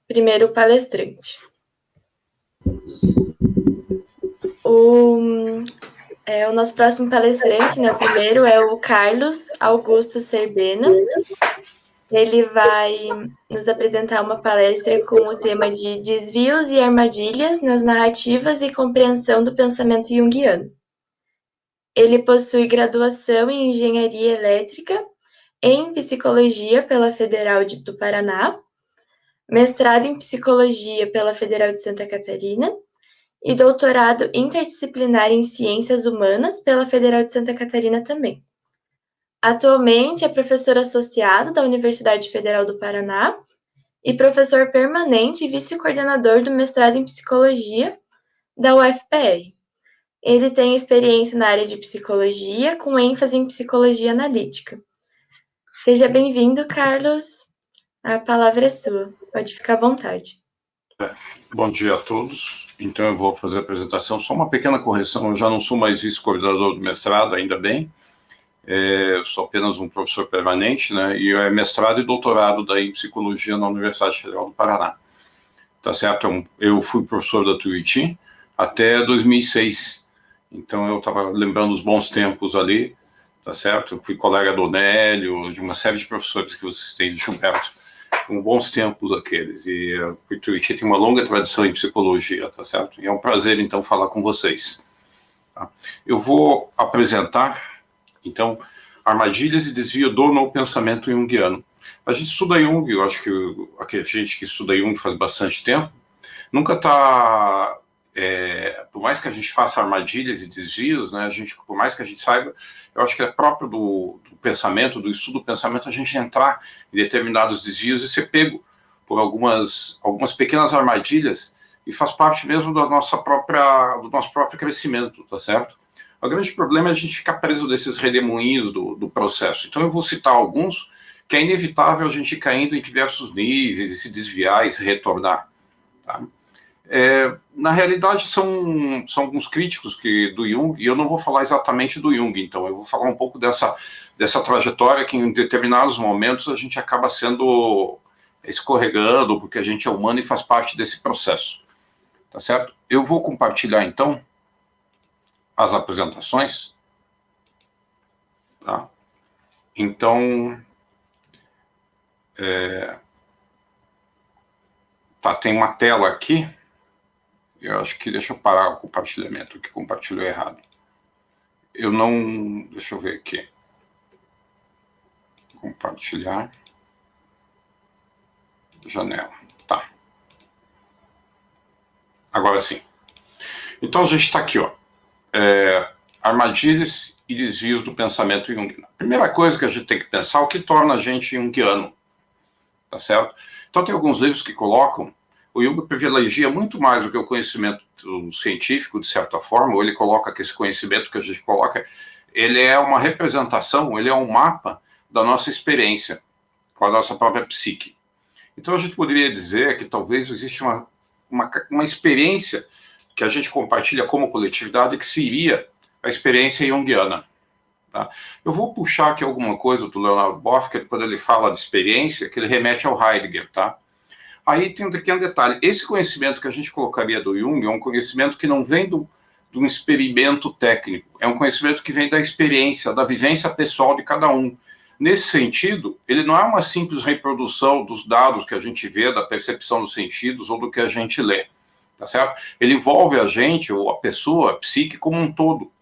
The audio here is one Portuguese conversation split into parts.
primeiro palestrante. O nosso próximo palestrante, né, o primeiro, é o Carlos Augusto Serbena. Ele vai nos apresentar uma palestra com o tema de desvios e armadilhas nas narrativas e compreensão do pensamento junguiano. Ele possui graduação em Engenharia Elétrica, em Psicologia pela Federal do Paraná, mestrado em Psicologia pela Federal de Santa Catarina e doutorado interdisciplinar em Ciências Humanas pela Federal de Santa Catarina também. Atualmente é professor associado da Universidade Federal do Paraná e professor permanente e vice-coordenador do mestrado em Psicologia da UFPR. Ele tem experiência na área de psicologia, com ênfase em psicologia analítica. Seja bem-vindo, Carlos. A palavra é sua. Pode ficar à vontade. Bom dia a todos. Então eu vou fazer a apresentação. Só uma pequena correção, eu já não sou mais vice-coordenador do mestrado, ainda bem. Eu sou apenas um professor permanente, né? E é mestrado e doutorado daí em psicologia na Universidade Federal do Paraná. Tá certo? Eu fui professor da Tuiuti até 2006. Então eu estava lembrando os bons tempos ali, tá certo? Eu fui colega do Nélio, de uma série de professores que vocês têm, de Gilberto, com bons tempos aqueles. E a Tuiuti tem uma longa tradição em psicologia, tá certo? E é um prazer, então, falar com vocês. Tá? Eu vou apresentar, então, armadilhas e desvio no pensamento junguiano. A gente estuda Jung, eu acho que a gente que estuda Jung faz bastante tempo, nunca está... por mais que a gente faça armadilhas e desvios, né, por mais que a gente saiba, eu acho que é próprio do pensamento, do estudo do pensamento, a gente entrar em determinados desvios e ser pego por algumas pequenas armadilhas, e faz parte mesmo do nosso próprio crescimento, tá certo? O grande problema é a gente ficar preso desses redemoinhos do processo. Então eu vou citar alguns que é inevitável a gente ir caindo em diversos níveis e se desviar e se retornar, tá? Na realidade, são alguns críticos do Jung, e eu não vou falar exatamente do Jung, então eu vou falar um pouco dessa trajetória que em determinados momentos a gente acaba sendo escorregando, porque a gente é humano e faz parte desse processo, tá certo? Eu vou compartilhar, então, as apresentações, tá? Então, tem uma tela aqui. Eu acho que, deixa eu parar o compartilhamento, que compartilhou errado. Deixa eu ver aqui. Compartilhar. Janela, tá. Agora sim. Então a gente está aqui, ó. Armadilhas e desvios do pensamento junguiano. Primeira coisa que a gente tem que pensar, o que torna a gente junguiano, tá certo? Então tem alguns livros que colocam, o Jung privilegia muito mais do que o conhecimento científico, de certa forma, ou ele coloca que esse conhecimento que a gente coloca, ele é uma representação, ele é um mapa da nossa experiência, com a nossa própria psique. Então a gente poderia dizer que talvez exista uma experiência que a gente compartilha como coletividade, que seria a experiência junguiana. Tá? Eu vou puxar aqui alguma coisa do Leonard Boff, que quando ele fala de experiência, que ele remete ao Heidegger, tá? Aí tem um pequeno detalhe, esse conhecimento que a gente colocaria do Jung é um conhecimento que não vem de um experimento técnico, é um conhecimento que vem da experiência, da vivência pessoal de cada um. Nesse sentido, ele não é uma simples reprodução dos dados que a gente vê, da percepção dos sentidos ou do que a gente lê, tá certo? Ele envolve a gente, ou a pessoa, a psique como um todo.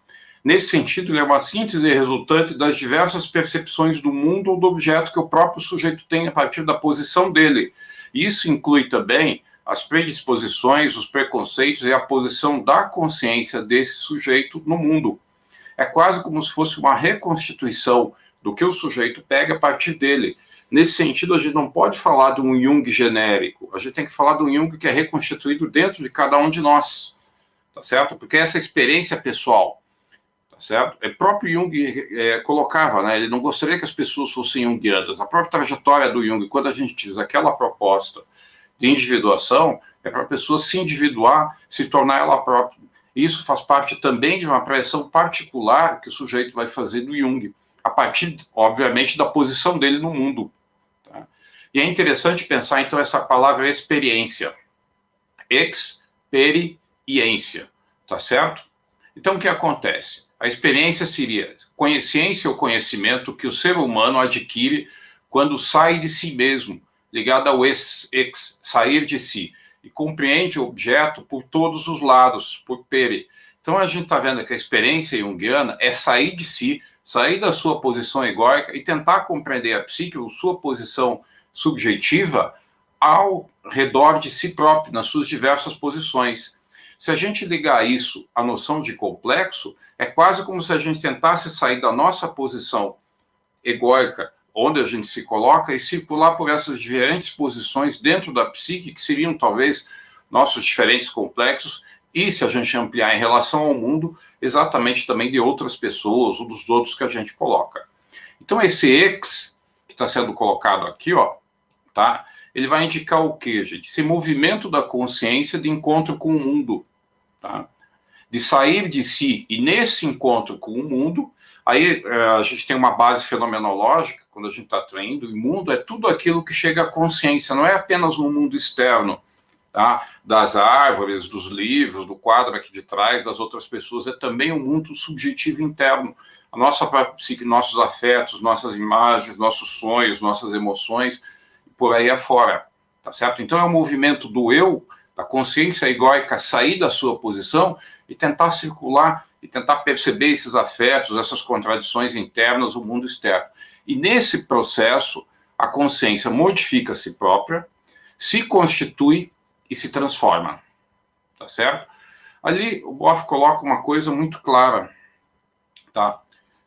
Nesse sentido, ele é uma síntese resultante das diversas percepções do mundo ou do objeto que o próprio sujeito tem a partir da posição dele. Isso inclui também as predisposições, os preconceitos e a posição da consciência desse sujeito no mundo. É quase como se fosse uma reconstituição do que o sujeito pega a partir dele. Nesse sentido, a gente não pode falar de um Jung genérico, a gente tem que falar de um Jung que é reconstituído dentro de cada um de nós, tá certo? Porque essa experiência pessoal, tá certo? O próprio Jung colocava, né? Ele não gostaria que as pessoas fossem junguianas. A própria trajetória do Jung, quando a gente diz aquela proposta de individuação, é para a pessoa se individuar, se tornar ela própria. Isso faz parte também de uma apreciação particular que o sujeito vai fazer do Jung, a partir, obviamente, da posição dele no mundo. Tá? E é interessante pensar, então, essa palavra experiência. Experiência, tá certo? Então, o que acontece? A experiência seria ciência ou conhecimento que o ser humano adquire quando sai de si mesmo, ligado ao sair de si, e compreende o objeto por todos os lados, por peri. Então, a gente está vendo que a experiência junguiana é sair de si, sair da sua posição egóica e tentar compreender a psique, ou sua posição subjetiva, ao redor de si próprio, nas suas diversas posições. Se a gente ligar isso à noção de complexo, é quase como se a gente tentasse sair da nossa posição egóica, onde a gente se coloca, e circular por essas diferentes posições dentro da psique, que seriam talvez nossos diferentes complexos, e se a gente ampliar em relação ao mundo, exatamente também de outras pessoas, ou dos outros que a gente coloca. Então, esse ex, que está sendo colocado aqui, ó, tá? Ele vai indicar o quê, gente? Esse movimento da consciência de encontro com o mundo, tá? De sair de si, e nesse encontro com o mundo, aí a gente tem uma base fenomenológica, quando a gente está traindo, e o mundo é tudo aquilo que chega à consciência, não é apenas um mundo externo, tá? Das árvores, dos livros, do quadro aqui de trás, das outras pessoas, é também um mundo subjetivo interno, a nossa própria psique, nossos afetos, nossas imagens, nossos sonhos, nossas emoções, por aí afora, tá certo? Então é um movimento do eu, da consciência egóica, sair da sua posição e tentar circular e tentar perceber esses afetos, essas contradições internas, o mundo externo. E nesse processo, a consciência modifica a si própria, se constitui e se transforma, tá certo? Ali o Boff coloca uma coisa muito clara, tá?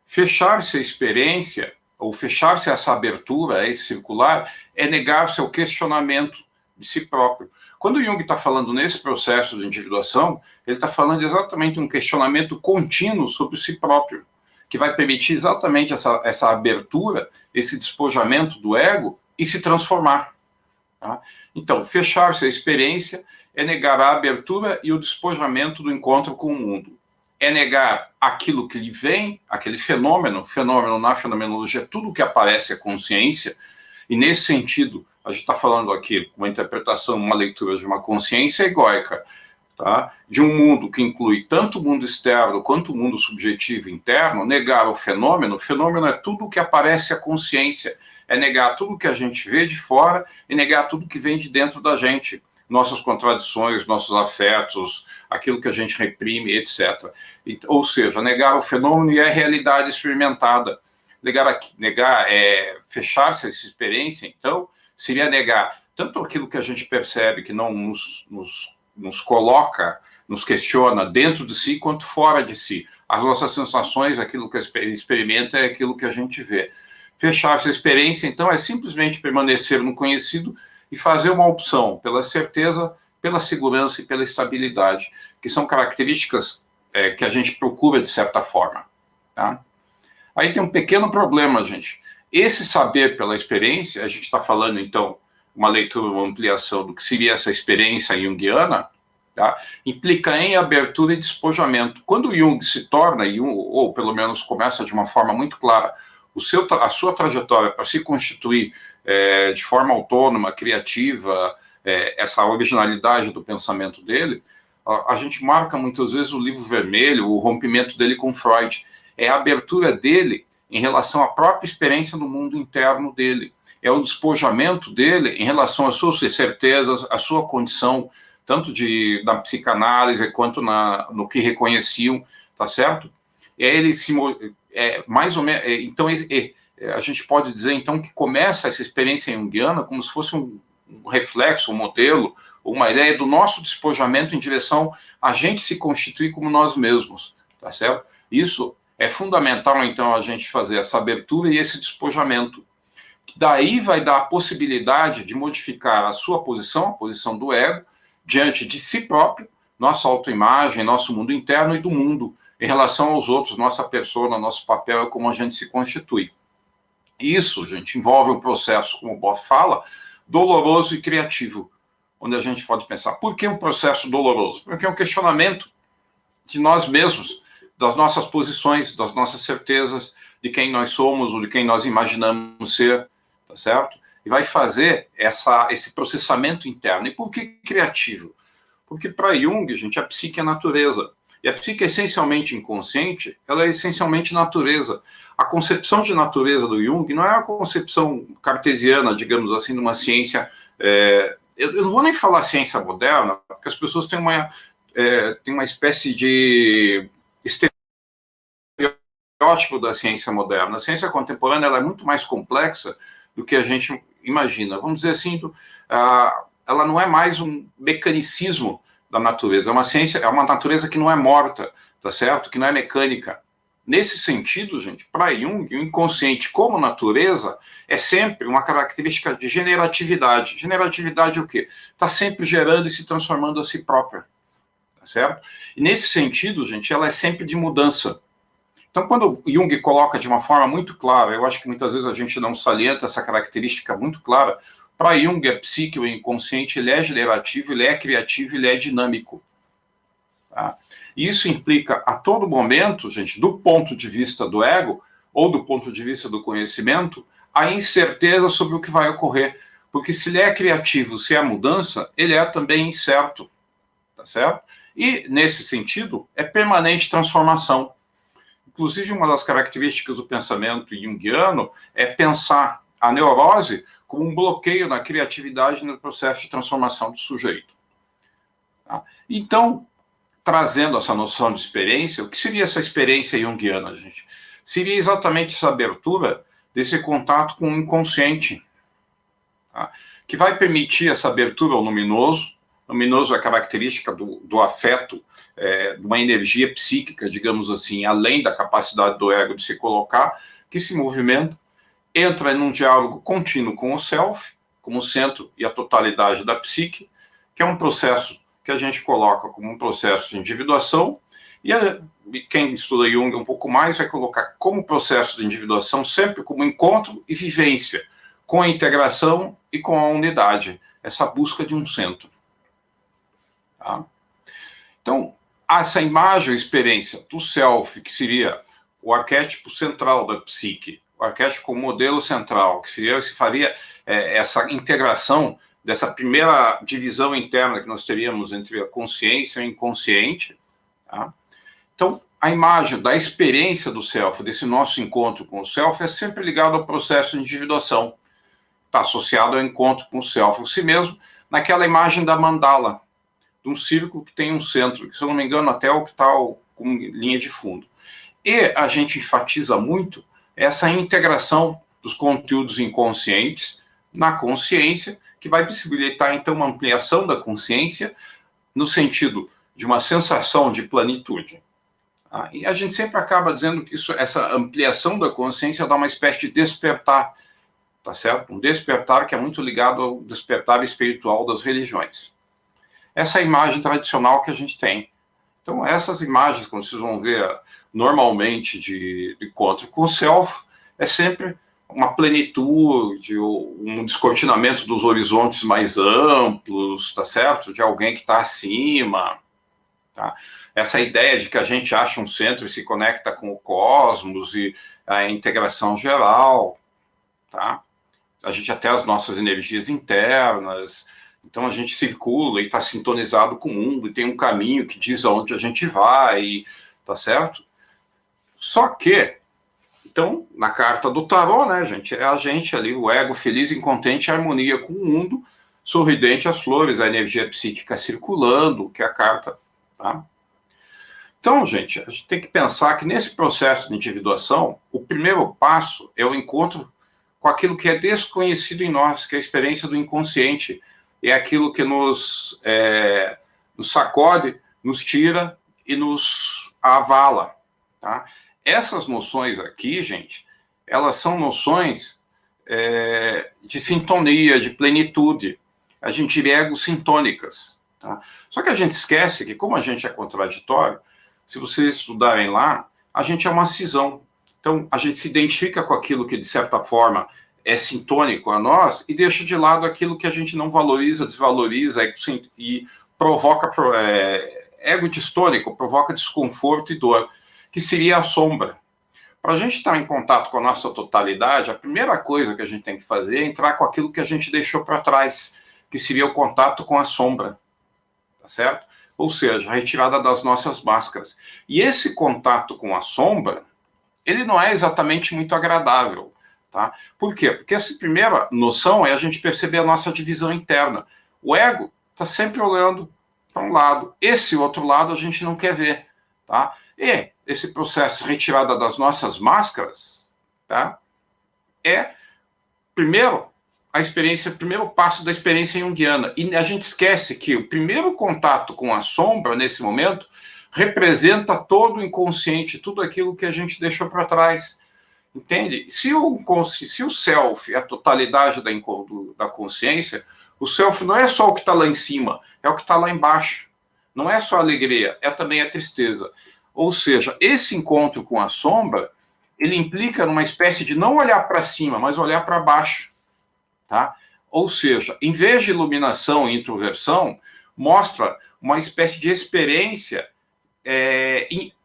Fechar-se a experiência, ou fechar-se a essa abertura, a esse circular, é negar-se ao questionamento de si próprio. Quando Jung está falando nesse processo de individuação, ele está falando exatamente de um questionamento contínuo sobre si próprio, que vai permitir exatamente essa abertura, esse despojamento do ego e se transformar. Tá? Então, fechar-se a experiência é negar a abertura e o despojamento do encontro com o mundo. É negar aquilo que lhe vem, aquele fenômeno na fenomenologia, tudo que aparece é consciência, e nesse sentido, a gente está falando aqui uma interpretação, uma leitura de uma consciência egóica, tá? De um mundo que inclui tanto o mundo externo quanto o mundo subjetivo interno. Negar o fenômeno é tudo que aparece à consciência, é negar tudo que a gente vê de fora e negar tudo que vem de dentro da gente, nossas contradições, nossos afetos, aquilo que a gente reprime, etc. Ou seja, negar o fenômeno e a realidade experimentada. Fechar-se a essa experiência, então, seria negar tanto aquilo que a gente percebe, que não nos coloca, nos questiona dentro de si, quanto fora de si. As nossas sensações, aquilo que a gente experimenta, é aquilo que a gente vê. Fechar-se a experiência, então, é simplesmente permanecer no conhecido e fazer uma opção pela certeza, pela segurança e pela estabilidade, que são características que a gente procura de certa forma. Tá? Aí tem um pequeno problema, gente. Esse saber pela experiência, a gente está falando, então, uma leitura, uma ampliação do que seria essa experiência junguiana, tá? Implica em abertura e despojamento. Quando Jung se torna, ou pelo menos começa de uma forma muito clara, a sua trajetória para se constituir de forma autônoma, criativa, essa originalidade do pensamento dele, a gente marca muitas vezes o livro vermelho, o rompimento dele com Freud. É a abertura dele em relação à própria experiência do mundo interno dele. É o despojamento dele em relação às suas certezas, à sua condição, tanto na psicanálise quanto no que reconheciam, tá certo? E aí ele mais ou menos, então a gente pode dizer então que começa essa experiência junguiana como se fosse um reflexo, um modelo, uma ideia do nosso despojamento em direção a gente se constituir como nós mesmos, tá certo? Isso é fundamental, então, a gente fazer essa abertura e esse despojamento. Daí vai dar a possibilidade de modificar a sua posição, a posição do ego, diante de si próprio, nossa autoimagem, nosso mundo interno e do mundo, em relação aos outros, nossa persona, nosso papel e como a gente se constitui. Isso, gente, envolve um processo, como o Boff fala, doloroso e criativo, onde a gente pode pensar, por que um processo doloroso? Porque é um questionamento de nós mesmos, das nossas posições, das nossas certezas, de quem nós somos ou de quem nós imaginamos ser, tá certo? e vai fazer esse processamento interno. E por que criativo? Porque para Jung, gente, a psique é natureza. E a psique é essencialmente inconsciente, ela é essencialmente natureza. A concepção de natureza do Jung não é uma concepção cartesiana, digamos assim, de uma ciência... eu não vou nem falar ciência moderna, porque as pessoas têm uma espécie de estereótipo da ciência moderna. A ciência contemporânea ela é muito mais complexa do que a gente imagina. Vamos dizer assim, ela não é mais um mecanicismo da natureza, é uma natureza que não é morta, tá certo? Que não é mecânica. Nesse sentido, gente, para Jung, o inconsciente como natureza é sempre uma característica de generatividade. Generatividade é o quê? Está sempre gerando e se transformando a si própria, tá certo? E nesse sentido, gente, ela é sempre de mudança. Então, quando Jung coloca de uma forma muito clara, eu acho que muitas vezes a gente não salienta essa característica muito clara, para Jung, a psique, o inconsciente, ele é generativo, ele é criativo, ele é dinâmico. Tá? E isso implica, a todo momento, gente, do ponto de vista do ego, ou do ponto de vista do conhecimento, a incerteza sobre o que vai ocorrer. Porque se ele é criativo, se é mudança, ele é também incerto. Tá certo? E, nesse sentido, é permanente transformação. Inclusive, uma das características do pensamento junguiano é pensar a neurose como um bloqueio na criatividade no processo de transformação do sujeito. Tá? Então, trazendo essa noção de experiência, o que seria essa experiência junguiana, gente? Seria exatamente essa abertura desse contato com o inconsciente, tá? Que vai permitir essa abertura ao luminoso. Luminoso é a característica do afeto, de uma energia psíquica, digamos assim, além da capacidade do ego de se colocar, que se movimenta, entra em um diálogo contínuo com o self, como centro e a totalidade da psique, que é um processo que a gente coloca como um processo de individuação, e quem estuda Jung um pouco mais vai colocar como processo de individuação sempre como encontro e vivência, com a integração e com a unidade, essa busca de um centro. Tá? Então, essa imagem, a experiência do self, que seria o arquétipo central da psique, o arquétipo como modelo central, que faria essa integração dessa primeira divisão interna que nós teríamos entre a consciência e o inconsciente. Tá? Então, a imagem da experiência do self, desse nosso encontro com o self, é sempre ligado ao processo de individuação. Está associado ao encontro com o self, o si mesmo, naquela imagem da mandala, de um círculo que tem um centro, que, se eu não me engano, até é o que está com linha de fundo. E a gente enfatiza muito essa integração dos conteúdos inconscientes na consciência, que vai possibilitar, então, uma ampliação da consciência no sentido de uma sensação de plenitude. E a gente sempre acaba dizendo que essa ampliação da consciência dá uma espécie de despertar, tá certo? Um despertar que é muito ligado ao despertar espiritual das religiões. Essa é a imagem tradicional que a gente tem. Então, essas imagens, como vocês vão ver normalmente de encontro com o self, é sempre uma plenitude, um descortinamento dos horizontes mais amplos, tá certo? De alguém que está acima. Tá? Essa ideia de que a gente acha um centro e se conecta com o cosmos e a integração geral. Tá? A gente até as nossas energias internas. Então a gente circula e está sintonizado com o mundo, e tem um caminho que diz aonde a gente vai, tá certo? Só que, então, na carta do tarô, né, gente, é a gente ali, o ego feliz e contente, em harmonia com o mundo, sorridente às flores, a energia psíquica circulando, que é a carta, tá? Então, gente, a gente tem que pensar que nesse processo de individuação, o primeiro passo é o encontro com aquilo que é desconhecido em nós, que é a experiência do inconsciente, é aquilo que nos sacode, nos tira e nos avala. Tá? Essas noções aqui, gente, elas são noções de sintonia, de plenitude. A gente diria ego-sintônicas. Tá? Só que a gente esquece que, como a gente é contraditório, se vocês estudarem lá, a gente é uma cisão. Então, a gente se identifica com aquilo que, de certa forma, é sintônico a nós e deixa de lado aquilo que a gente não valoriza, desvaloriza e provoca ego distônico, provoca desconforto e dor, que seria a sombra. para a gente estar em contato com a nossa totalidade, a primeira coisa que a gente tem que fazer é entrar com aquilo que a gente deixou para trás, que seria o contato com a sombra, tá certo? Ou seja, a retirada das nossas máscaras. E esse contato com a sombra, ele não é exatamente muito agradável, tá? Por quê? Porque essa primeira noção é a gente perceber a nossa divisão interna. O ego está sempre olhando para um lado. Esse outro lado a gente não quer ver, tá? E esse processo de retirada das nossas máscaras, tá? É, primeiro, o primeiro passo da experiência junguiana. E a gente esquece que o primeiro contato com a sombra, nesse momento, representa todo o inconsciente, tudo aquilo que a gente deixou para trás. Entende? Se o self é a totalidade da consciência, o self não é só o que está lá em cima, é o que está lá embaixo. Não é só a alegria, é também a tristeza. Ou seja, esse encontro com a sombra, ele implica numa espécie de não olhar para cima, mas olhar para baixo. Tá? Ou seja, em vez de iluminação e introversão, mostra uma espécie de experiência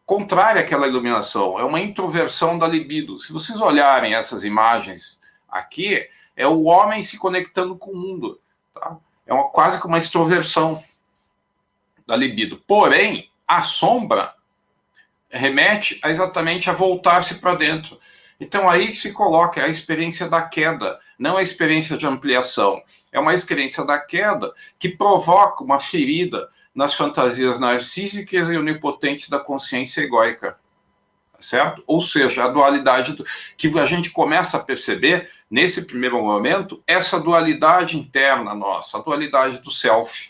contrária àquela iluminação. É uma introversão da libido. Se vocês olharem essas imagens aqui, é o homem se conectando com o mundo. Tá? É quase que uma extroversão da libido. Porém, a sombra remete exatamente a voltar-se para dentro. Então, aí que se coloca a experiência da queda, não a experiência de ampliação. É uma experiência da queda que provoca uma ferida nas fantasias narcísicas e onipotentes da consciência egóica. Certo? Ou seja, a dualidade que a gente começa a perceber, nesse primeiro momento, essa dualidade interna nossa, a dualidade do self.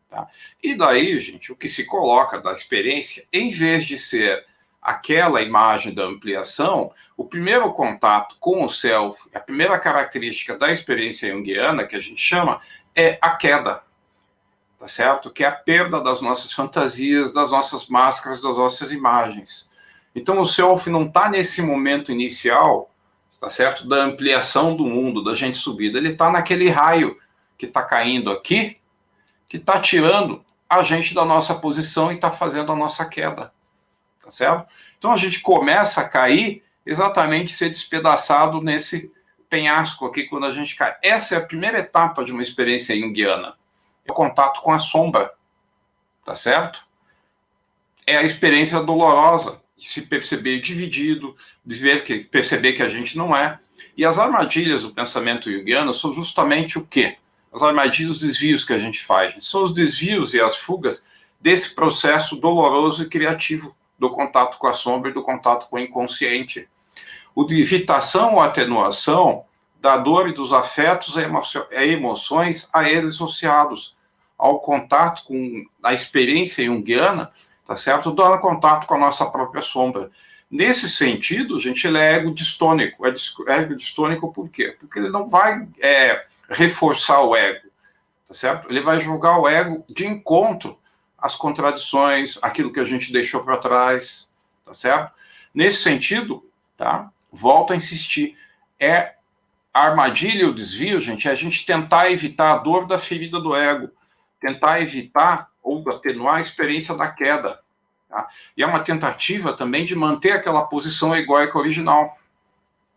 Tá? E daí, gente, o que se coloca da experiência, em vez de ser aquela imagem da ampliação, o primeiro contato com o self, a primeira característica da experiência junguiana, que a gente chama, é a queda, tá certo? Que é a perda das nossas fantasias, das nossas máscaras, das nossas imagens. Então o self não está nesse momento inicial, tá certo? Da ampliação do mundo, da gente subida. Ele está naquele raio que está caindo aqui, que está tirando a gente da nossa posição e está fazendo a nossa queda. Tá certo? Então a gente começa a cair, exatamente ser despedaçado nesse penhasco aqui quando a gente cai. Essa é a primeira etapa de uma experiência junguiana. É o contato com a sombra. Tá certo? É a experiência dolorosa de se perceber dividido, de perceber que a gente não é. E as armadilhas do pensamento junguiano são justamente o quê? As armadilhas, os desvios que a gente faz. São os desvios e as fugas desse processo doloroso e criativo do contato com a sombra e do contato com o inconsciente. O de evitação ou atenuação da dor e dos afetos e emoções a eles associados, ao contato com a experiência junguiana, tá certo? Dando contato com a nossa própria sombra. Nesse sentido, gente, ele é ego distônico. É ego distônico por quê? Porque ele não vai reforçar o ego, tá certo? Ele vai jogar o ego de encontro as contradições, aquilo que a gente deixou para trás, tá certo? Nesse sentido, tá? Volto a insistir, a armadilha e o desvio, gente, é a gente tentar evitar a dor da ferida do ego, tentar evitar ou atenuar a experiência da queda, tá? E é uma tentativa também de manter aquela posição egóica original.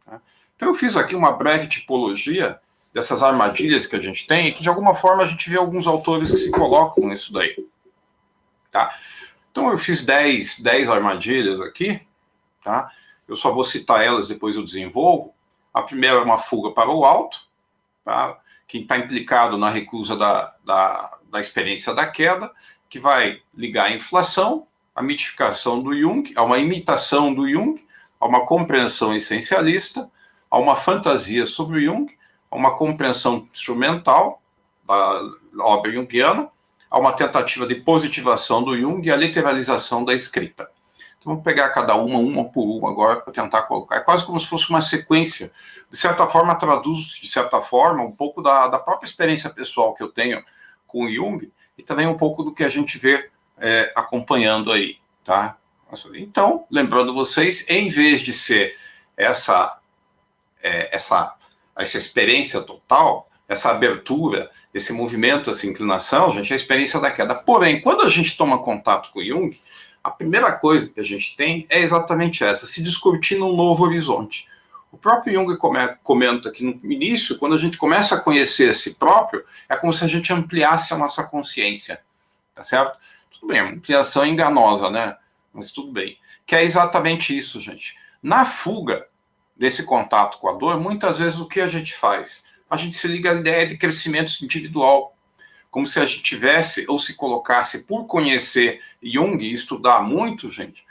Tá? Então eu fiz aqui uma breve tipologia dessas armadilhas que a gente tem e que de alguma forma a gente vê alguns autores que se colocam nisso daí. Tá? Então eu fiz 10 armadilhas aqui, tá? Eu só vou citar elas, depois eu desenvolvo. A primeira é uma fuga para o alto, tá? Que está implicado na recusa da experiência da queda, que vai ligar a inflação, a mitificação do Jung, a uma imitação do Jung, a uma compreensão essencialista, a uma fantasia sobre o Jung, a uma compreensão instrumental da obra junguiana, há uma tentativa de positivação do Jung e a literalização da escrita. Então, vamos pegar cada uma por uma agora para tentar colocar. É quase como se fosse uma sequência. De certa forma, traduz, de certa forma, um pouco da própria experiência pessoal que eu tenho com o Jung e também um pouco do que a gente vê acompanhando aí. Tá? Então, lembrando vocês, em vez de ser essa experiência total, essa abertura, esse movimento, essa inclinação, gente, é a experiência da queda. Porém, quando a gente toma contato com Jung, A primeira coisa que a gente tem é exatamente essa, se descortir num novo horizonte. O próprio Jung comenta que no início, quando a gente começa a conhecer a si próprio, é como se a gente ampliasse a nossa consciência, tá certo? Tudo bem, uma ampliação enganosa, né? Mas tudo bem. Que é exatamente isso, gente. Na fuga desse contato com a dor, muitas vezes o que a gente faz? A gente se liga à ideia de crescimento individual, como se a gente tivesse ou se colocasse por conhecer Jung e estudar muito, gente,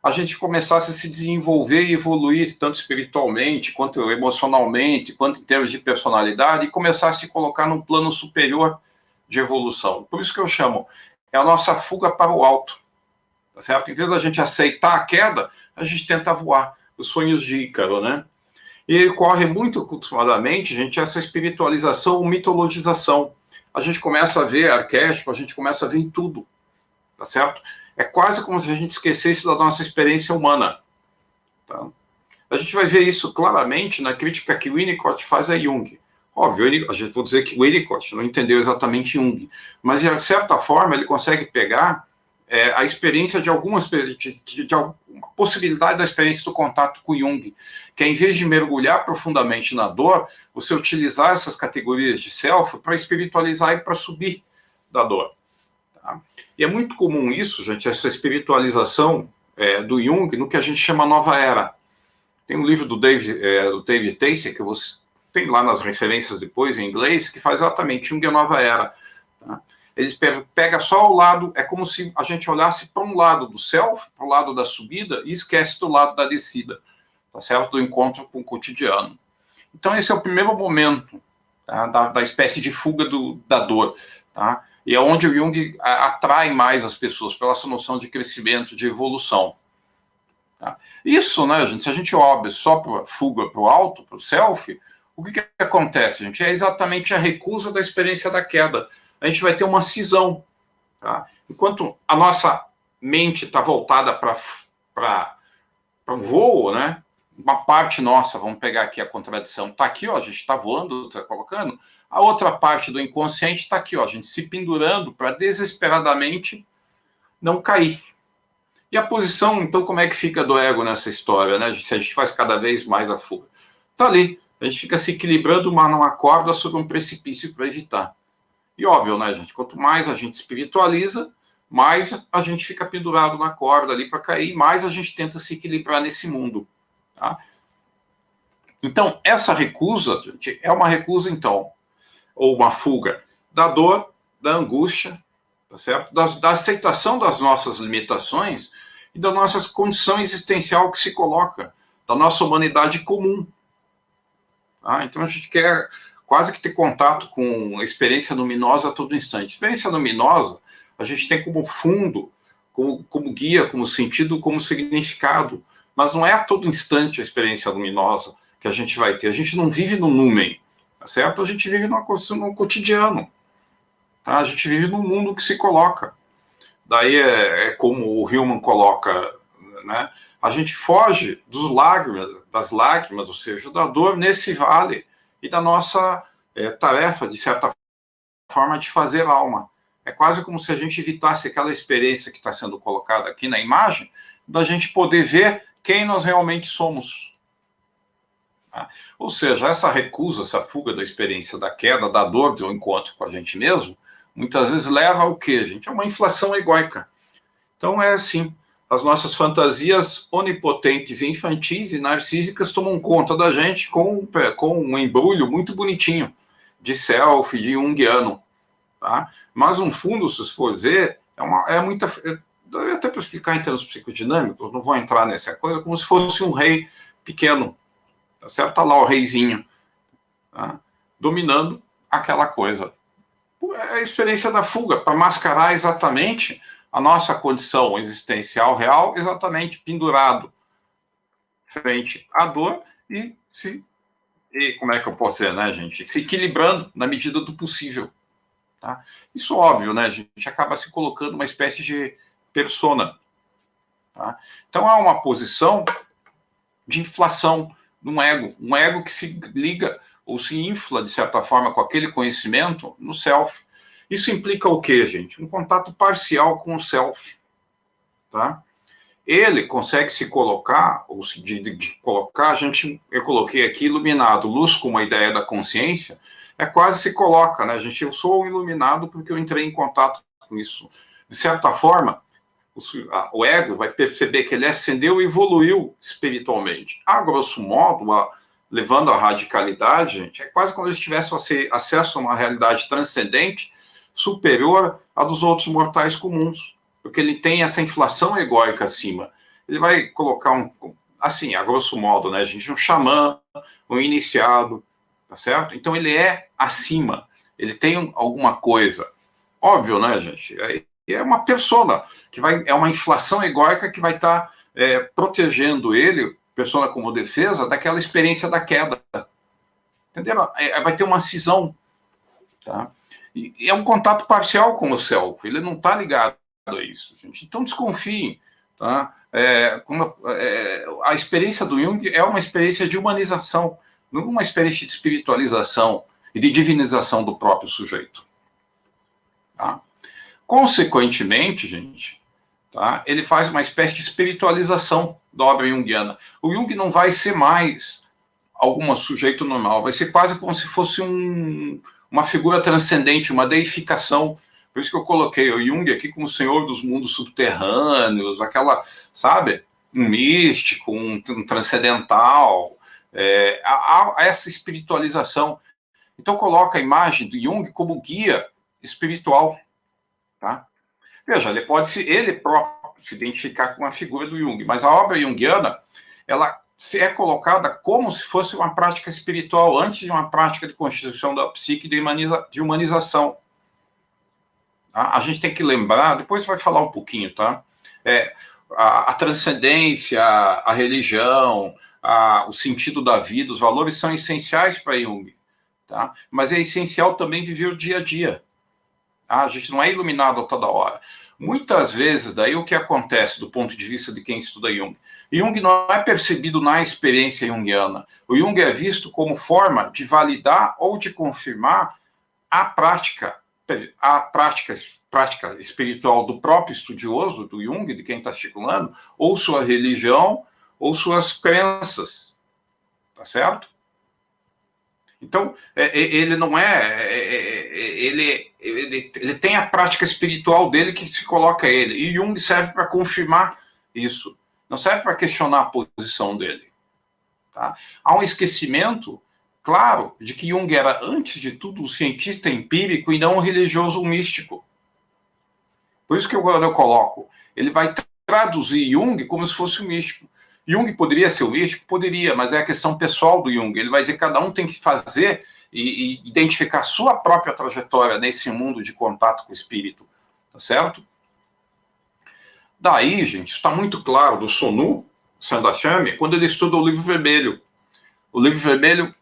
a gente começasse a se desenvolver e evoluir tanto espiritualmente, quanto emocionalmente, quanto em termos de personalidade, e começar a se colocar num plano superior de evolução. Por isso que eu chamo, é a nossa fuga para o alto, tá certo? Em vez da gente aceitar a queda, a gente tenta voar. Os sonhos de Ícaro, né? E ele corre muito cultivadamente, gente, essa espiritualização, mitologização. A gente começa a ver arquétipo, a gente começa a ver em tudo, tá certo? É quase como se a gente esquecesse da nossa experiência humana. Tá? A gente vai ver isso claramente na crítica que o Winnicott faz a Jung. Óbvio, a gente vou dizer que o Winnicott não entendeu exatamente Jung, mas de certa forma ele consegue pegar a experiência de algumas de alguma possibilidade da experiência do contato com Jung, que é, em vez de mergulhar profundamente na dor, você utilizar essas categorias de self para espiritualizar e para subir da dor. Tá? E é muito comum isso, gente, essa espiritualização do Jung no que a gente chama nova era. Tem um livro do David Tacey, que você tem lá nas referências depois em inglês, que faz exatamente Jung e a nova era. Tá? Eles pegam só o lado, é como se a gente olhasse para um lado do self, para o lado da subida, e esquece do lado da descida, tá certo? Do encontro com o cotidiano. Então esse é o primeiro momento, tá? da espécie de fuga da dor, tá? E é onde o Jung atrai mais as pessoas pela essa noção de crescimento, de evolução. Tá? Isso, né, gente, se a gente obra só para fuga para o alto, para o self, o que acontece, gente? É exatamente a recusa da experiência da queda. A gente vai ter uma cisão. Tá? Enquanto a nossa mente está voltada para o voo, né? Uma parte nossa, vamos pegar aqui a contradição, está aqui, ó, a gente está voando, está colocando. A outra parte do inconsciente está aqui, ó, a gente se pendurando para desesperadamente não cair. E a posição, então, como é que fica do ego nessa história, né? Se a gente faz cada vez mais a fuga. Está ali, a gente fica se equilibrando numa corda sobre um precipício para evitar. E óbvio, né, gente? Quanto mais a gente espiritualiza, mais a gente fica pendurado na corda ali para cair, mais a gente tenta se equilibrar nesse mundo. Tá? Então, essa recusa, gente, é uma recusa, então, ou uma fuga da dor, da angústia, tá certo? Da aceitação das nossas limitações e da nossa condição existencial que se coloca, da nossa humanidade comum. Tá? Então, a gente quer quase que ter contato com a experiência luminosa a todo instante. Experiência luminosa, a gente tem como fundo, como guia, como sentido, como significado, mas não é a todo instante a experiência luminosa que a gente vai ter. A gente não vive no numen, tá certo? A gente vive no cotidiano. Tá? A gente vive num mundo que se coloca. Daí é como o Hillman coloca, né? A gente foge das lágrimas, ou seja, da dor nesse vale e da nossa tarefa, de certa forma, de fazer alma. É quase como se a gente evitasse aquela experiência que está sendo colocada aqui na imagem, da gente poder ver quem nós realmente somos. Tá? Ou seja, essa recusa, essa fuga da experiência da queda, da dor, do encontro com a gente mesmo, muitas vezes leva ao quê, gente? A uma inflação egóica. Então é assim, as nossas fantasias onipotentes, infantis e narcísicas tomam conta da gente com um embrulho muito bonitinho, de self, de junguiano. Tá? Mas no fundo, se você for ver, até para explicar em termos psicodinâmicos, não vou entrar nessa coisa, como se fosse um rei pequeno, tá certo? Tá lá o reizinho, tá? Dominando aquela coisa. É a experiência da fuga, para mascarar exatamente a nossa condição existencial real, exatamente pendurado frente à dor e como é que eu posso dizer, né, gente? Se equilibrando na medida do possível. Tá? Isso é óbvio, né? A gente acaba se colocando uma espécie de persona. Tá? Então, é uma posição de inflação de um ego que se liga ou se infla, de certa forma, com aquele conhecimento no self. Isso implica o quê, gente? Um contato parcial com o self. tá? Ele consegue se colocar, ou de colocar, eu coloquei aqui iluminado, luz como a ideia da consciência, quase se coloca, né, gente? Eu sou iluminado porque eu entrei em contato com isso. De certa forma, o ego vai perceber que ele ascendeu e evoluiu espiritualmente. A grosso modo, levando à radicalidade, gente, é quase como se tivesse acesso a uma realidade transcendente superior à dos outros mortais comuns, porque ele tem essa inflação egóica acima. Ele vai colocar assim, a grosso modo, né, gente, um xamã, um iniciado, tá certo? Então ele é acima, ele tem alguma coisa. Óbvio, né, gente? É uma persona, é uma inflação egóica que vai estar protegendo ele, persona como defesa, daquela experiência da queda. Entenderam? Vai ter uma cisão, tá? E é um contato parcial com o self, ele não está ligado a isso, gente. Então desconfiem, tá? A experiência do Jung é uma experiência de humanização, não uma experiência de espiritualização e de divinização do próprio sujeito. Tá? Consequentemente, gente, tá? Ele faz uma espécie de espiritualização da obra junguiana. O Jung não vai ser mais algum sujeito normal, vai ser quase como se fosse uma figura transcendente, uma deificação. Por isso que eu coloquei o Jung aqui como o senhor dos mundos subterrâneos, aquela, sabe, um místico, um transcendental, essa espiritualização. Então coloca a imagem do Jung como guia espiritual. Tá? Veja, ele próprio se identificar com a figura do Jung, mas a obra junguiana, ela é colocada como se fosse uma prática espiritual antes de uma prática de constituição da psique de humanização. Tá? A gente tem que lembrar, depois vai falar um pouquinho, tá? A transcendência, a religião, o sentido da vida, os valores são essenciais para Jung, tá? Mas é essencial também viver o dia a dia. A gente não é iluminado a toda hora. Muitas vezes, daí o que acontece do ponto de vista de quem estuda Jung? Jung não é percebido na experiência junguiana. O Jung é visto como forma de validar ou de confirmar a prática espiritual do próprio estudioso, do Jung, de quem está circulando, ou sua religião, ou suas crenças. Tá certo? Então, ele não ele tem a prática espiritual dele que se coloca ele. E Jung serve para confirmar isso. Não serve para questionar a posição dele. Tá? Há um esquecimento, claro, de que Jung era, antes de tudo, um cientista empírico e não um religioso ou místico. Por isso que eu coloco. Ele vai traduzir Jung como se fosse um místico. Jung poderia ser o místico? Poderia, mas é a questão pessoal do Jung. Ele vai dizer que cada um tem que fazer e identificar sua própria trajetória nesse mundo de contato com o espírito. Tá certo? Daí, gente, está muito claro do Sonu Sandachame quando ele estuda o Livro Vermelho. O Livro Vermelho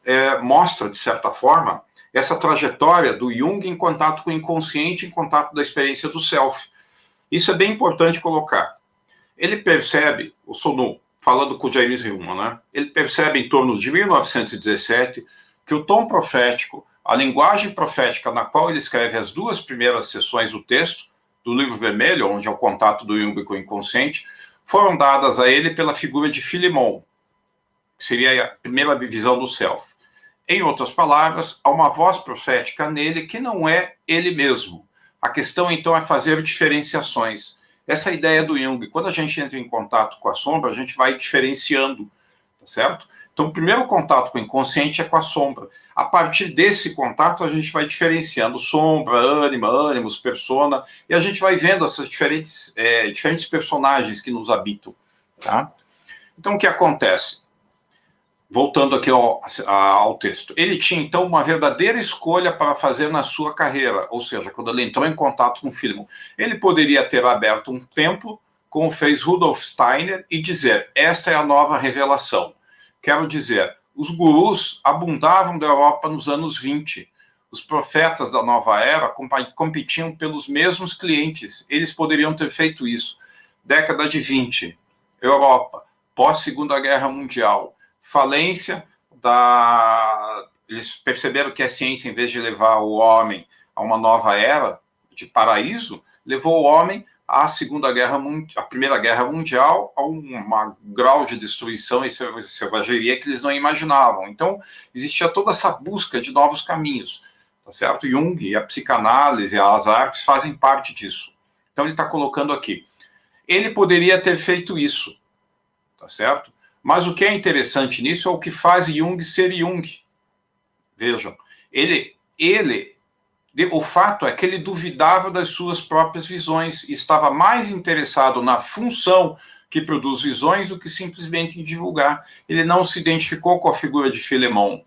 mostra, de certa forma, essa trajetória do Jung em contato com o inconsciente, em contato da experiência do self. Isso é bem importante colocar. Ele percebe, o Sonu, falando com o James Hillman, né? Ele percebe em torno de 1917 que o tom profético, a linguagem profética na qual ele escreve as duas primeiras seções do texto, do Livro Vermelho, onde é o contato do Jung com o inconsciente, foram dadas a ele pela figura de Philemon, que seria a primeira visão do self. Em outras palavras, há uma voz profética nele que não é ele mesmo. A questão, então, é fazer diferenciações. Essa ideia do Jung, quando a gente entra em contato com a sombra, a gente vai diferenciando, tá certo? Então, o primeiro contato com o inconsciente é com a sombra. A partir desse contato, a gente vai diferenciando sombra, ânima, ânimos, persona, e a gente vai vendo essas diferentes personagens que nos habitam, tá? Então, o que acontece? Voltando aqui ao texto. Ele tinha, então, uma verdadeira escolha para fazer na sua carreira, ou seja, quando ele entrou em contato com o Philemon. Ele poderia ter aberto um templo, como fez Rudolf Steiner, e dizer, esta é a nova revelação. Quero dizer, os gurus abundavam da Europa nos anos 20. Os profetas da nova era competiam pelos mesmos clientes. Eles poderiam ter feito isso. Década de 20, Europa, pós-Segunda Guerra Mundial, falência eles perceberam que a ciência, em vez de levar o homem a uma nova era de paraíso, levou o homem a Primeira Guerra Mundial, a um grau de destruição e selvageria que eles não imaginavam. Então, existia toda essa busca de novos caminhos, tá certo? Jung e a psicanálise, as artes fazem parte disso. Então, ele está colocando aqui. Ele poderia ter feito isso, tá certo? Mas o que é interessante nisso é o que faz Jung ser Jung. Vejam, o fato é que ele duvidava das suas próprias visões e estava mais interessado na função que produz visões do que simplesmente em divulgar. Ele não se identificou com a figura de Filemon,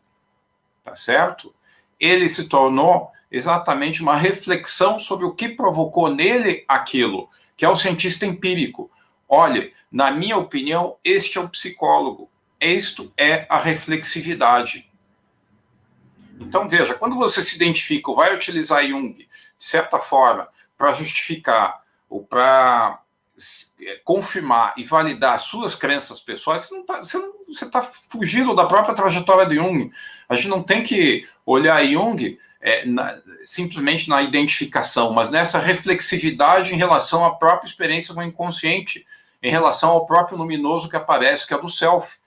tá certo? Ele se tornou exatamente uma reflexão sobre o que provocou nele aquilo, que é o cientista empírico. Olha, na minha opinião, este é o psicólogo. Isto é a reflexividade. Então, veja, quando você se identifica ou vai utilizar Jung, de certa forma, para justificar ou para confirmar e validar suas crenças pessoais, você está fugindo da própria trajetória de Jung. A gente não tem que olhar Jung simplesmente na identificação, mas nessa reflexividade em relação à própria experiência com o inconsciente, em relação ao próprio luminoso que aparece, que é do self,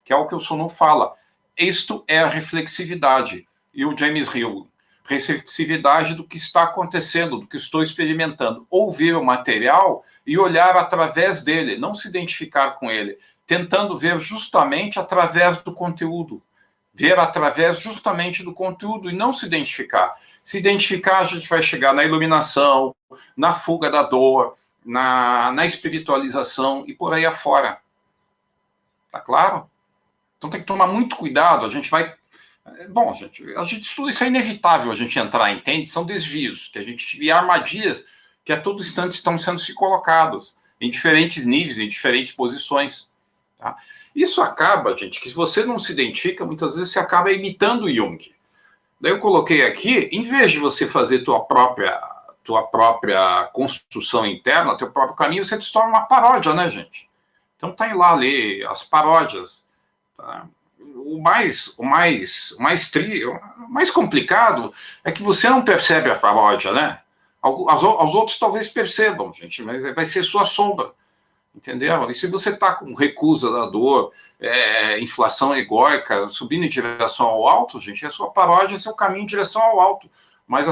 que é o que o Sono fala. Isto é a reflexividade. E o James Hill, reflexividade do que está acontecendo, do que estou experimentando. Ouvir o material e olhar através dele, não se identificar com ele, tentando ver justamente através do conteúdo. Ver através justamente do conteúdo e não se identificar. Se identificar, a gente vai chegar na iluminação, na fuga da dor, na espiritualização e por aí afora. Tá claro? Então tem que tomar muito cuidado, a gente vai... Bom, a gente estuda, isso é inevitável a gente entrar, entende? São desvios, que a gente vê armadilhas que a todo instante estão sendo se colocadas, em diferentes níveis, em diferentes posições. Tá? Isso acaba, gente, que se você não se identifica, muitas vezes você acaba imitando o Jung. Daí eu coloquei aqui, em vez de você fazer tua própria construção interna, teu próprio caminho, você se torna uma paródia, né, gente? Então tá lá ler as paródias, tá? O mais complicado é que você não percebe a paródia, né? Aos outros talvez percebam, gente, mas vai ser sua sombra, entendeu? E se você está com recusa da dor, inflação egóica, subindo em direção ao alto, gente, a sua paródia é seu caminho em direção ao alto, mas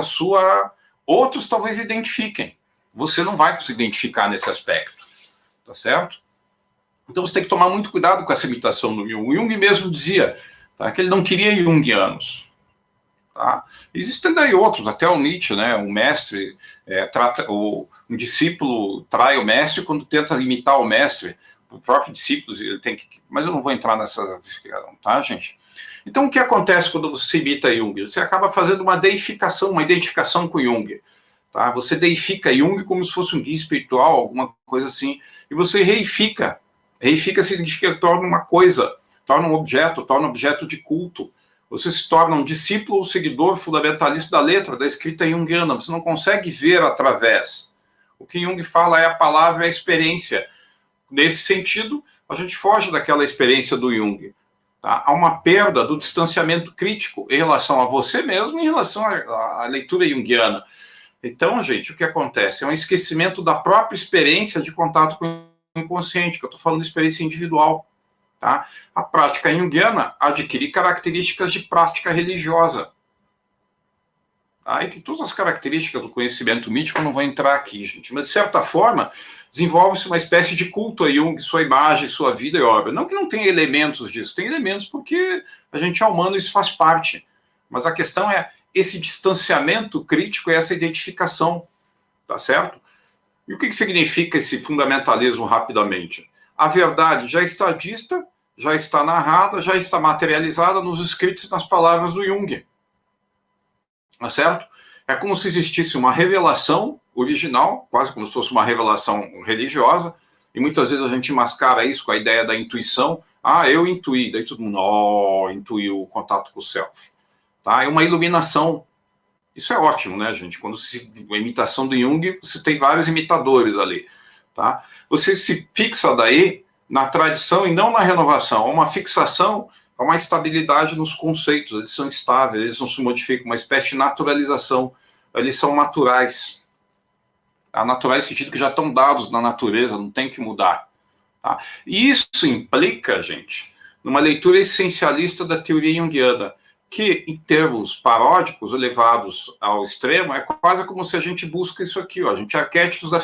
outros talvez identifiquem. Você não vai se identificar nesse aspecto, tá certo? Então você tem que tomar muito cuidado com essa imitação do Jung. O Jung mesmo dizia, tá, que ele não queria Jungianos. Tá? Existem daí outros, até o Nietzsche, né, o mestre, um discípulo trai o mestre quando tenta imitar o mestre. O próprio discípulo, ele tem que... Mas eu não vou entrar nessa... Tá, gente? Então o que acontece quando você imita Jung? Você acaba fazendo uma identificação com Jung. Tá? Você deifica Jung como se fosse um guia espiritual, alguma coisa assim, e você reifica. Reifica significa que torna uma coisa, torna um objeto de culto. Você se torna um discípulo ou seguidor fundamentalista da letra, da escrita junguiana. Você não consegue ver através. O que Jung fala é a palavra, a experiência. Nesse sentido, a gente foge daquela experiência do Jung. Tá? Há uma perda do distanciamento crítico em relação a você mesmo e em relação à leitura junguiana. Então, gente, o que acontece? É um esquecimento da própria experiência de contato com inconsciente, que eu estou falando de experiência individual. Tá? A prática junguiana adquire características de prática religiosa. Aí tem todas as características do conhecimento mítico, eu não vou entrar aqui, gente. Mas, de certa forma, desenvolve-se uma espécie de culto a Jung, sua imagem, sua vida e obra. Não que não tenha elementos disso, tem elementos porque a gente é humano e isso faz parte. Mas a questão é esse distanciamento crítico e essa identificação, tá certo? E o que significa esse fundamentalismo rapidamente? A verdade já está dita, já está narrada, já está materializada nos escritos e nas palavras do Jung. Tá certo? É como se existisse uma revelação original, quase como se fosse uma revelação religiosa, e muitas vezes a gente mascara isso com a ideia da intuição. Ah, eu intuí, daí todo mundo, intuiu o contato com o self. Tá? É uma iluminação. Isso é ótimo, né, gente? Quando a imitação do Jung, você tem vários imitadores ali, tá? Você se fixa daí na tradição e não na renovação. Há uma fixação, há uma estabilidade nos conceitos, eles são estáveis, eles não se modificam, uma espécie de naturalização, eles são naturais, A naturais no sentido que já estão dados na natureza, não tem que mudar. Tá? E isso implica, gente, numa leitura essencialista da teoria junguiana, que, em termos paródicos, elevados ao extremo, é quase como se a gente busca isso aqui, ó, a gente arquétipos da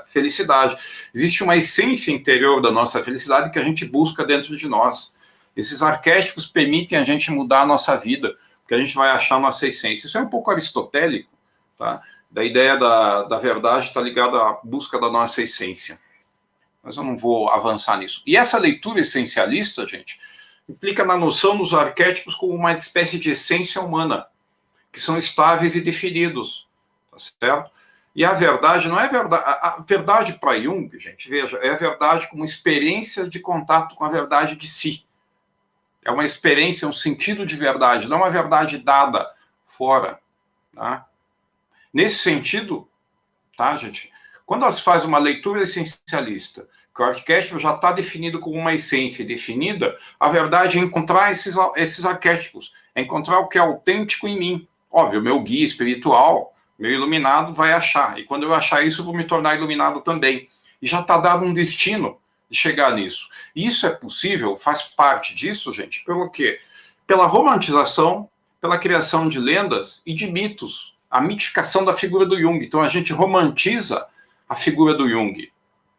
felicidade. Existe uma essência interior da nossa felicidade que a gente busca dentro de nós. Esses arquétipos permitem a gente mudar a nossa vida, porque a gente vai achar a nossa essência. Isso é um pouco aristotélico, tá? Da ideia da verdade está ligada à busca da nossa essência. Mas eu não vou avançar nisso. E essa leitura essencialista, gente, implica na noção dos arquétipos como uma espécie de essência humana, que são estáveis e definidos, tá certo? E a verdade não é verdade. A verdade para Jung, gente, veja, é a verdade como experiência de contato com a verdade de si. É uma experiência, um sentido de verdade, não uma verdade dada fora, tá? Nesse sentido, tá, gente? Quando se faz uma leitura essencialista, que o arquétipo já está definido como uma essência definida, a verdade é encontrar esses arquétipos, é encontrar o que é autêntico em mim. Óbvio, meu guia espiritual, meu iluminado vai achar, e quando eu achar isso, eu vou me tornar iluminado também. E já está dado um destino de chegar nisso. E isso é possível, faz parte disso, gente, pelo quê? Pela romantização, pela criação de lendas e de mitos, a mitificação da figura do Jung. Então a gente romantiza a figura do Jung.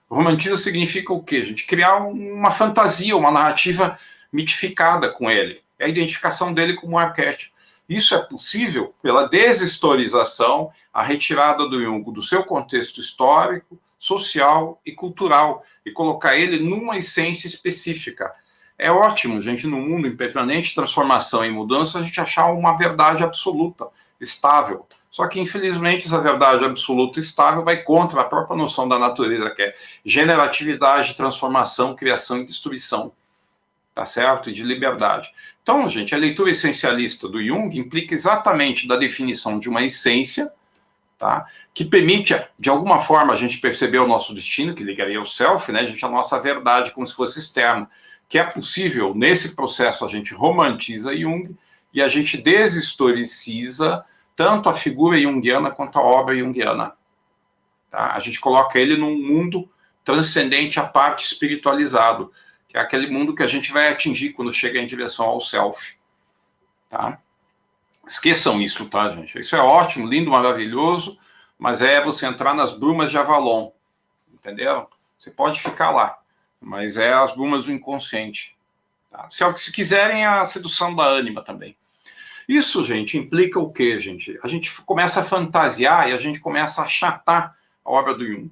Romantiza significa o quê, gente? Criar uma fantasia, uma narrativa mitificada com ele. É a identificação dele como um arquétipo. Isso é possível pela deshistorização, a retirada do Jung do seu contexto histórico, social e cultural, e colocar ele numa essência específica. É ótimo, gente, no mundo em permanente transformação e mudança, a gente achar uma verdade absoluta, estável. Só que, infelizmente, essa verdade absoluta estável vai contra a própria noção da natureza, que é generatividade, transformação, criação e destruição, tá certo? E de liberdade. Então, gente, a leitura essencialista do Jung implica exatamente da definição de uma essência, tá? Que permite, de alguma forma, a gente perceber o nosso destino, que ligaria ao self, né? A gente, a nossa verdade como se fosse externa, que é possível, nesse processo, a gente romantiza Jung e a gente deshistoriciza tanto a figura junguiana quanto a obra junguiana. Tá? A gente coloca ele num mundo transcendente à parte espiritualizado, que é aquele mundo que a gente vai atingir quando chega em direção ao self. Tá? Esqueçam isso, tá, gente? Isso é ótimo, lindo, maravilhoso, mas é você entrar nas brumas de Avalon, entendeu? Você pode ficar lá, mas é as brumas do inconsciente. Tá? Se quiserem, a sedução da ânima também. Isso, gente, implica o quê, gente? A gente começa a fantasiar e a gente começa a achatar a obra do Jung. O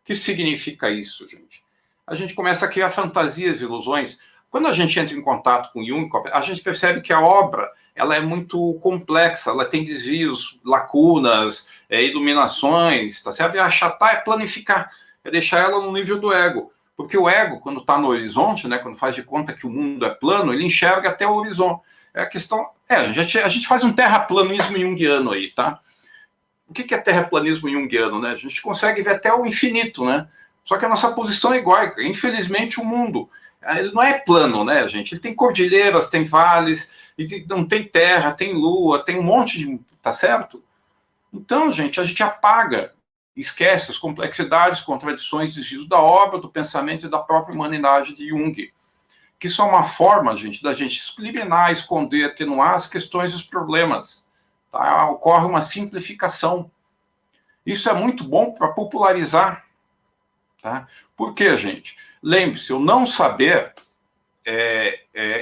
que significa isso, gente? A gente começa a criar fantasias, ilusões. Quando a gente entra em contato com Jung, a gente percebe que a obra ela é muito complexa, ela tem desvios, lacunas, iluminações, tá certo? E achatar é planificar, é deixar ela no nível do ego. Porque o ego, quando está no horizonte, né, quando faz de conta que o mundo é plano, ele enxerga até o horizonte. É a questão. A gente faz um terraplanismo junguiano aí, tá? O que é terraplanismo junguiano, né? A gente consegue ver até o infinito, né? Só que a nossa posição é egóica. Infelizmente, o mundo ele não é plano, né, gente? Ele tem cordilheiras, tem vales, não tem terra, tem lua, tem um monte de. Tá certo? Então, gente, a gente apaga, esquece as complexidades, contradições, desvios da obra, do pensamento e da própria humanidade de Jung. Que isso é uma forma, gente, da gente eliminar, esconder, atenuar as questões e os problemas. Tá? Ocorre uma simplificação. Isso é muito bom para popularizar. Tá? Por quê, gente? Lembre-se, o não saber,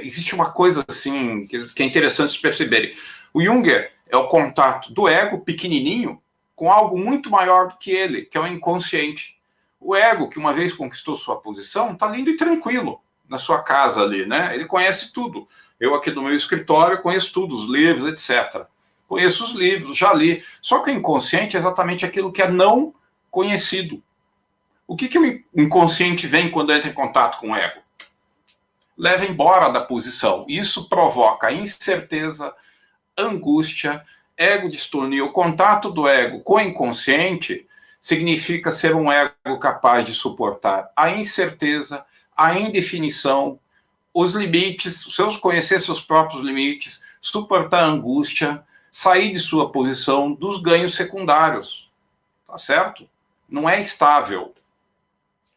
existe uma coisa assim que é interessante se perceberem. O Jung é o contato do ego pequenininho com algo muito maior do que ele, que é o inconsciente. O ego, que uma vez conquistou sua posição, está lindo e tranquilo na sua casa ali, né? Ele conhece tudo. Eu aqui no meu escritório conheço tudo, os livros, etc. Conheço os livros, já li. Só que o inconsciente é exatamente aquilo que é não conhecido. O que o inconsciente vem quando entra em contato com o ego? Leva embora da posição. Isso provoca incerteza, angústia, ego distonia. O contato do ego com o inconsciente significa ser um ego capaz de suportar a incerteza, a indefinição, os limites, conhecer seus próprios limites, suportar a angústia, sair de sua posição dos ganhos secundários. Tá certo? não é estável.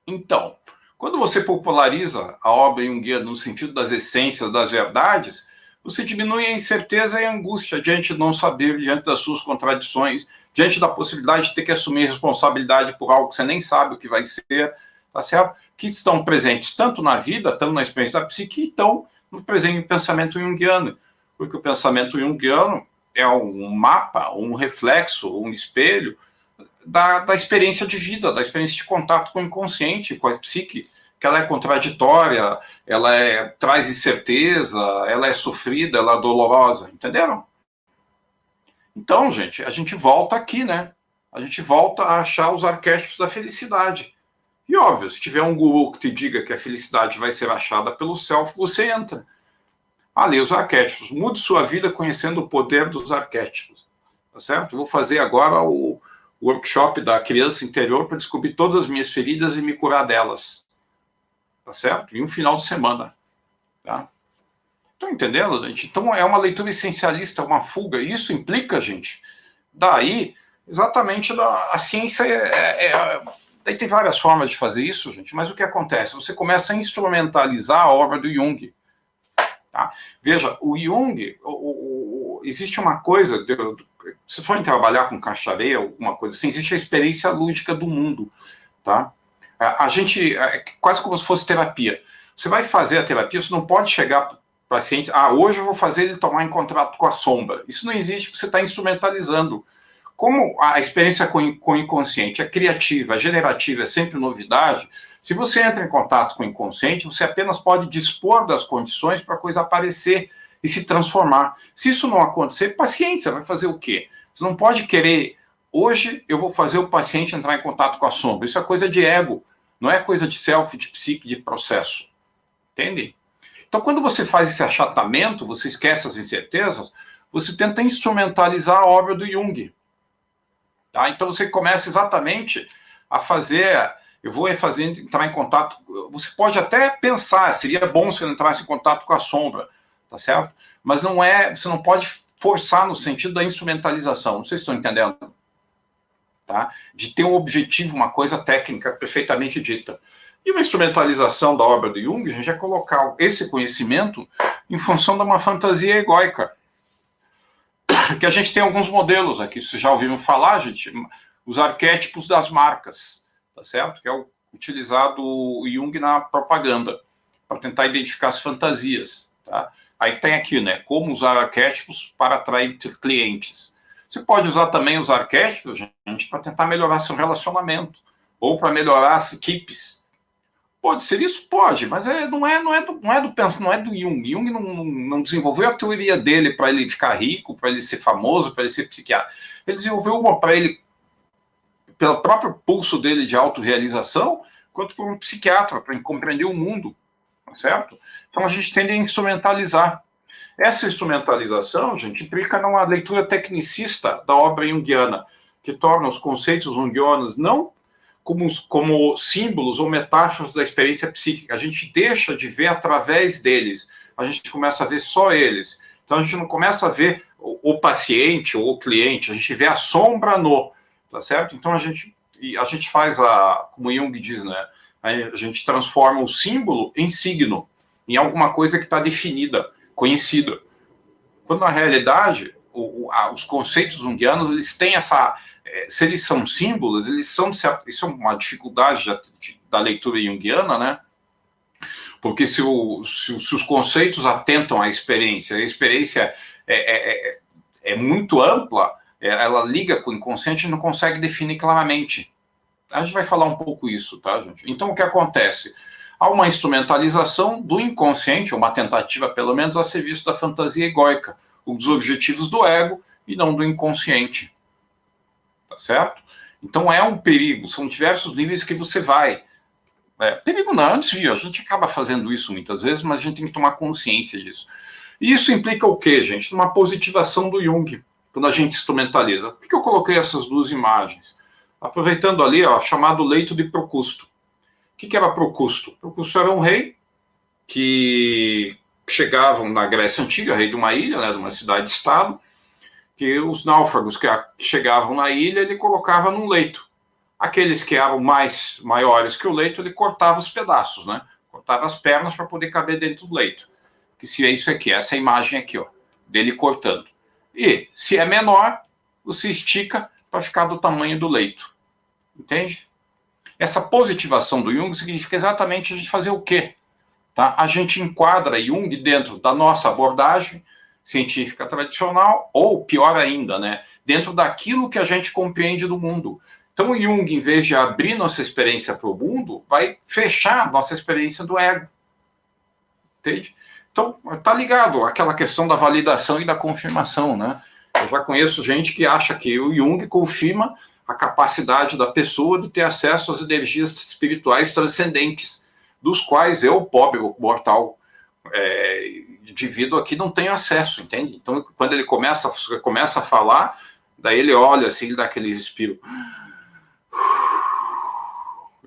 Então, quando você populariza a obra junguiana no sentido das essências, das verdades, você diminui a incerteza e a angústia diante de não saber, diante das suas contradições, diante da possibilidade de ter que assumir responsabilidade por algo que você nem sabe o que vai ser, tá certo? Que estão presentes tanto na vida, tanto na experiência da psique, e estão no presente pensamento junguiano. Porque o pensamento junguiano é um mapa, um reflexo, um espelho da experiência de vida, da experiência de contato com o inconsciente, com a psique, que ela é contraditória, ela traz incerteza, ela é sofrida, ela é dolorosa, entenderam? Então, gente, a gente volta aqui, né? A gente volta a achar os arquétipos da felicidade. E óbvio, se tiver um guru que te diga que a felicidade vai ser achada pelo self, você entra. Lê os arquétipos. Mude sua vida conhecendo o poder dos arquétipos. Tá certo? Eu vou fazer agora o workshop da criança interior para descobrir todas as minhas feridas e me curar delas. Tá certo? Em um final de semana. Tá? Estão entendendo, gente? Então é uma leitura essencialista, uma fuga. Isso implica, gente, daí, exatamente, a ciência daí tem várias formas de fazer isso, gente, mas o que acontece? Você começa a instrumentalizar a obra do Jung. Tá? Veja, o Jung, existe uma coisa, se forem trabalhar com caixa-areia, alguma coisa assim, existe a experiência lúdica do mundo. Tá? A gente, quase como se fosse terapia. Você vai fazer a terapia, você não pode chegar para o paciente, hoje eu vou fazer ele tomar em contato com a sombra. Isso não existe porque você está instrumentalizando. Como a experiência com o inconsciente é criativa, é generativa, é sempre novidade, se você entra em contato com o inconsciente, você apenas pode dispor das condições para a coisa aparecer e se transformar. Se isso não acontecer, paciência, vai fazer o quê? Você não pode querer, hoje eu vou fazer o paciente entrar em contato com a sombra. Isso é coisa de ego, não é coisa de self, de psique, de processo. Entende? Então, quando você faz esse achatamento, você esquece as incertezas, você tenta instrumentalizar a obra do Jung. Tá? Então, você começa exatamente a fazer, eu vou entrar em contato, você pode até pensar, seria bom se eu entrasse em contato com a sombra, tá certo? Mas não é, você não pode forçar no sentido da instrumentalização, não sei se estão entendendo. Tá? De ter um objetivo, uma coisa técnica perfeitamente dita. E uma instrumentalização da obra do Jung, a gente é colocar esse conhecimento em função de uma fantasia egóica. Que a gente tem alguns modelos aqui, vocês já ouviram falar, gente, os arquétipos das marcas, tá certo? Que é utilizado o Jung na propaganda, para tentar identificar as fantasias. Tá? Aí tem aqui, né? Como usar arquétipos para atrair clientes. Você pode usar também os arquétipos, gente, para tentar melhorar seu relacionamento, ou para melhorar as equipes. Pode ser isso? Pode, mas não é do Jung. Jung não desenvolveu a teoria dele para ele ficar rico, para ele ser famoso, para ele ser psiquiatra. Ele desenvolveu uma para ele, pelo próprio pulso dele de autorrealização, quanto por um psiquiatra, para compreender o mundo, certo? Então a gente tende a instrumentalizar. Essa instrumentalização, gente, implica numa leitura tecnicista da obra junguiana, que torna os conceitos junguianos não como símbolos ou metáforas da experiência psíquica. A gente deixa de ver através deles, a gente começa a ver só eles. Então a gente não começa a ver o paciente ou o cliente, a gente vê a sombra tá certo? Então a gente faz como Jung diz, né? A gente transforma o símbolo em signo, em alguma coisa que está definida, conhecida. Quando na realidade os conceitos junguianos, eles têm essa, se eles são símbolos, eles são, isso é uma dificuldade da leitura junguiana, né? Porque se os conceitos atentam à experiência, a experiência é muito ampla, ela liga com o inconsciente e não consegue definir claramente. A gente vai falar um pouco isso, tá, gente? Então, o que acontece? Há uma instrumentalização do inconsciente, uma tentativa, pelo menos, a serviço da fantasia egóica, dos objetivos do ego e não do inconsciente. Tá certo? Então, é um perigo. São diversos níveis que você vai. Perigo não, é um desvio. A gente acaba fazendo isso muitas vezes, mas a gente tem que tomar consciência disso. E isso implica o quê, gente? Uma positivação do Jung, quando a gente instrumentaliza. Por que eu coloquei essas duas imagens? Aproveitando ali, chamado leito de Procusto. O que era Procusto? Procusto era um rei que chegavam na Grécia Antiga, rei de uma ilha, né, de uma cidade-estado, que os náufragos que chegavam na ilha, ele colocava num leito. Aqueles que eram maiores que o leito, ele cortava os pedaços, né? Cortava as pernas para poder caber dentro do leito. Que se é isso aqui, essa imagem aqui, ó, dele cortando. E se é menor, você estica para ficar do tamanho do leito. Entende? Essa positivação do Jung significa exatamente a gente fazer o quê? Tá? A gente enquadra Jung dentro da nossa abordagem científica tradicional, ou pior ainda, né, dentro daquilo que a gente compreende do mundo. Então o Jung, em vez de abrir nossa experiência para o mundo, vai fechar nossa experiência do ego. Entende? Então, tá ligado àquela questão da validação e da confirmação, né? Eu já conheço gente que acha que o Jung confirma a capacidade da pessoa de ter acesso às energias espirituais transcendentes, dos quais eu, pobre mortal, indivíduo aqui, não tenho acesso, entende? Então, quando ele começa a falar, daí ele olha assim, ele dá aquele respiro.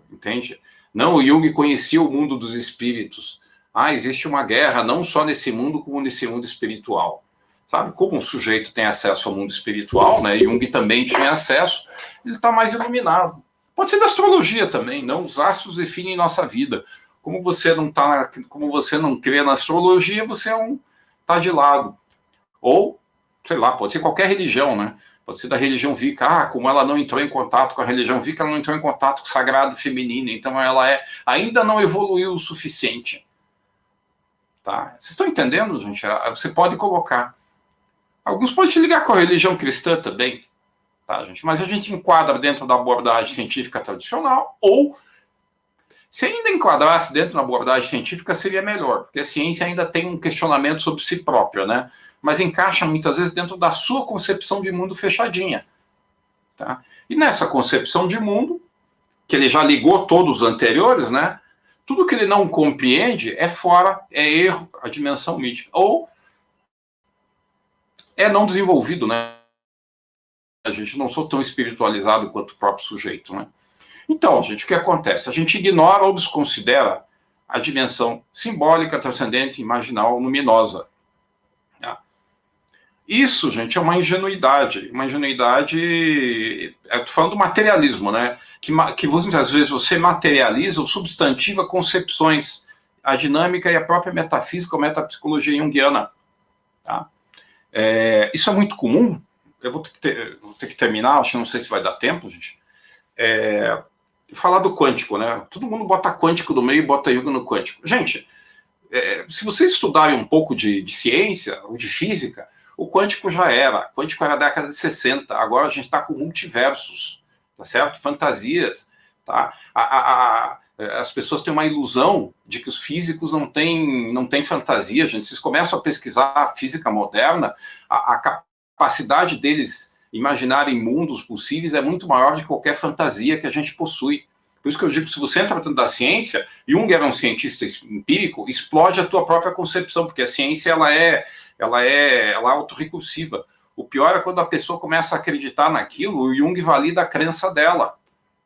Entende? Não, o Jung conhecia o mundo dos espíritos. Existe uma guerra, não só nesse mundo, como nesse mundo espiritual. Sabe, como um sujeito tem acesso ao mundo espiritual, né? Jung também tinha acesso, ele está mais iluminado. Pode ser da astrologia também, não? Os astros definem nossa vida. Como você não crê na astrologia, você tá de lado. Ou, sei lá, pode ser qualquer religião, né? Pode ser da religião Wicca. Como ela não entrou em contato com a religião Wicca, ela não entrou em contato com o sagrado feminino, então ela ainda não evoluiu o suficiente. Tá? Vocês estão entendendo, gente? Você pode colocar. Alguns podem te ligar com a religião cristã também, tá, gente? Mas a gente enquadra dentro da abordagem científica tradicional, ou se ainda enquadrasse dentro da abordagem científica seria melhor, porque a ciência ainda tem um questionamento sobre si própria, né? Mas encaixa muitas vezes dentro da sua concepção de mundo fechadinha, tá? E nessa concepção de mundo, que ele já ligou todos os anteriores, né? Tudo que ele não compreende é fora, é erro, a dimensão mítica. Ou é não desenvolvido, né? A gente não sou tão espiritualizado quanto o próprio sujeito, né? Então, gente, o que acontece? A gente ignora ou desconsidera a dimensão simbólica, transcendente, imaginal, luminosa. Isso, gente, é uma ingenuidade. Uma ingenuidade... Estou falando do materialismo, né? Que muitas vezes você materializa ou substantiva concepções, a dinâmica e a própria metafísica ou metapsicologia junguiana. Tá? Isso é muito comum. Eu vou ter que terminar, acho que não sei se vai dar tempo, gente. Falar do quântico, né? Todo mundo bota quântico no meio e bota Jung no quântico. Gente, se vocês estudarem um pouco de ciência ou de física, o quântico já era. O quântico era da década de 60. Agora a gente está com multiversos, tá certo? Fantasias, tá? As pessoas têm uma ilusão de que os físicos não têm fantasia, gente. Vocês começam a pesquisar a física moderna, a capacidade deles imaginarem mundos possíveis é muito maior do que qualquer fantasia que a gente possui. Por isso que eu digo, se você entra dentro da ciência, Jung era um cientista empírico, explode a tua própria concepção, porque a ciência ela é autorrecursiva. O pior é quando a pessoa começa a acreditar naquilo, o Jung valida a crença dela,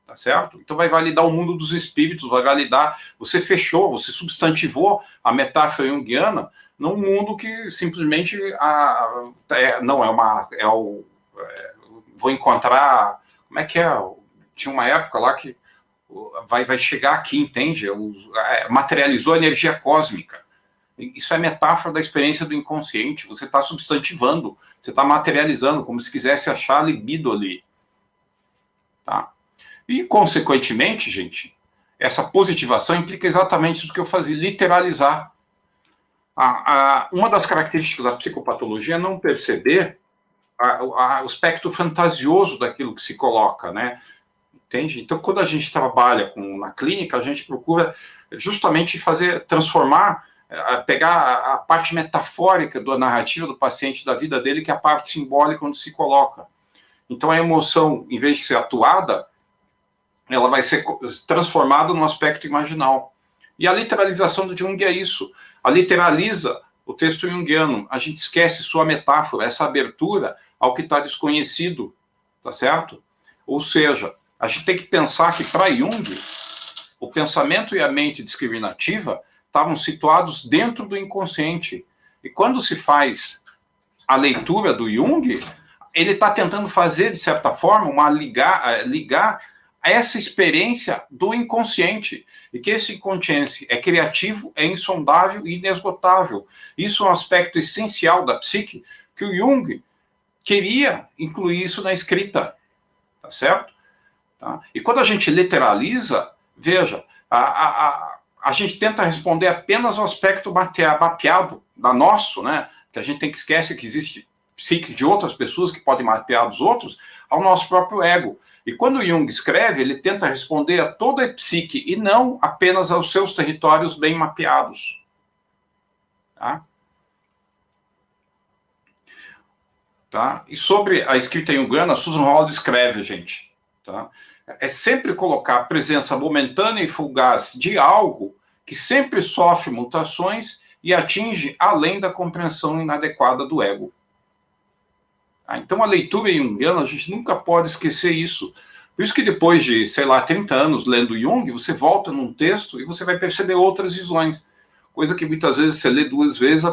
tá certo? Então vai validar o mundo dos espíritos, vai validar, você fechou, você substantivou a metáfora junguiana num mundo que simplesmente vou encontrar, como é que é? Tinha uma época lá que vai chegar aqui, entende? Materializou a energia cósmica. Isso é metáfora da experiência do inconsciente. Você está substantivando, você está materializando, como se quisesse achar a libido ali. Tá? E, consequentemente, gente, essa positivação implica exatamente o que eu fazia, literalizar. Uma das características da psicopatologia é não perceber o aspecto fantasioso daquilo que se coloca, né? Entende? Então, quando a gente trabalha na clínica, a gente procura justamente transformar, pegar a parte metafórica da narrativa do paciente, da vida dele, que é a parte simbólica onde se coloca. Então, a emoção, em vez de ser atuada, ela vai ser transformada num aspecto imaginal. E a literalização do Jung é isso. A literaliza o texto junguiano. A gente esquece sua metáfora, essa abertura ao que está desconhecido, tá certo? Ou seja, a gente tem que pensar que, para Jung, o pensamento e a mente discriminativa estavam situados dentro do inconsciente. E quando se faz a leitura do Jung, ele está tentando fazer, de certa forma, ligar essa experiência do inconsciente, e que esse inconsciente é criativo, é insondável e inesgotável. Isso é um aspecto essencial da psique, que o Jung queria incluir isso na escrita, tá certo? Tá? E quando a gente literaliza, veja, a gente tenta responder apenas ao aspecto mapeado da nosso, né? Que a gente tem que esquecer que existe psiques de outras pessoas que podem mapear os outros, ao nosso próprio ego. E quando o Jung escreve, ele tenta responder a toda a psique e não apenas aos seus territórios bem mapeados. Tá? Tá? E sobre a escrita junguiana, Susan Hall escreve, gente, tá? É sempre colocar a presença momentânea e fugaz de algo que sempre sofre mutações e atinge além da compreensão inadequada do ego. Então, a leitura junguiana, a gente nunca pode esquecer isso. Por isso que depois de, sei lá, 30 anos lendo Jung, você volta num texto e você vai perceber outras visões. Coisa que muitas vezes você lê 2 vezes,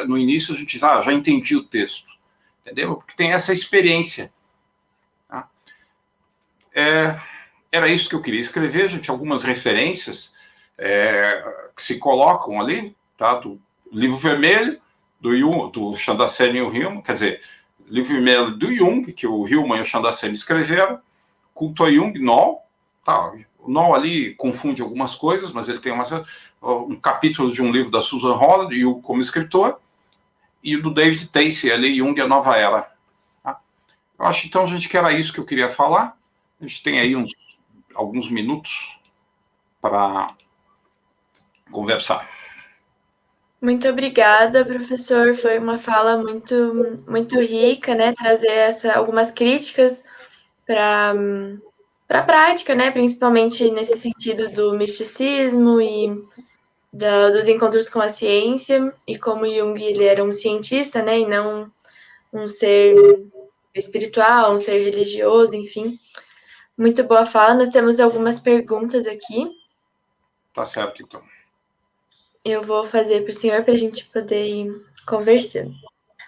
no início a gente diz, já entendi o texto. Entendeu? Porque tem essa experiência. Tá? Era isso que eu queria escrever, gente, algumas referências que se colocam ali, tá? Do livro vermelho, do Chandassene e o Hillman, quer dizer, livro vermelho do Jung, que o Hillman e o Chandassene escreveram, Culto a Jung, Noll, tá? O Noll ali confunde algumas coisas, mas ele tem um capítulo de um livro da Susan Hall, Jung como escritor, e o do David Tacey, ali, Jung e a Nova Era. Tá? Eu acho, então, gente, que era isso que eu queria falar. A gente tem aí alguns minutos para conversar. Muito obrigada, professor. Foi uma fala muito, muito rica, né? Trazer algumas críticas para a prática, né? Principalmente nesse sentido do misticismo e dos encontros com a ciência, e como Jung ele era um cientista, né? E não um ser espiritual, um ser religioso, enfim. Muito boa fala. Nós temos algumas perguntas aqui. Tá certo, então. Eu vou fazer para o senhor para a gente poder ir conversando.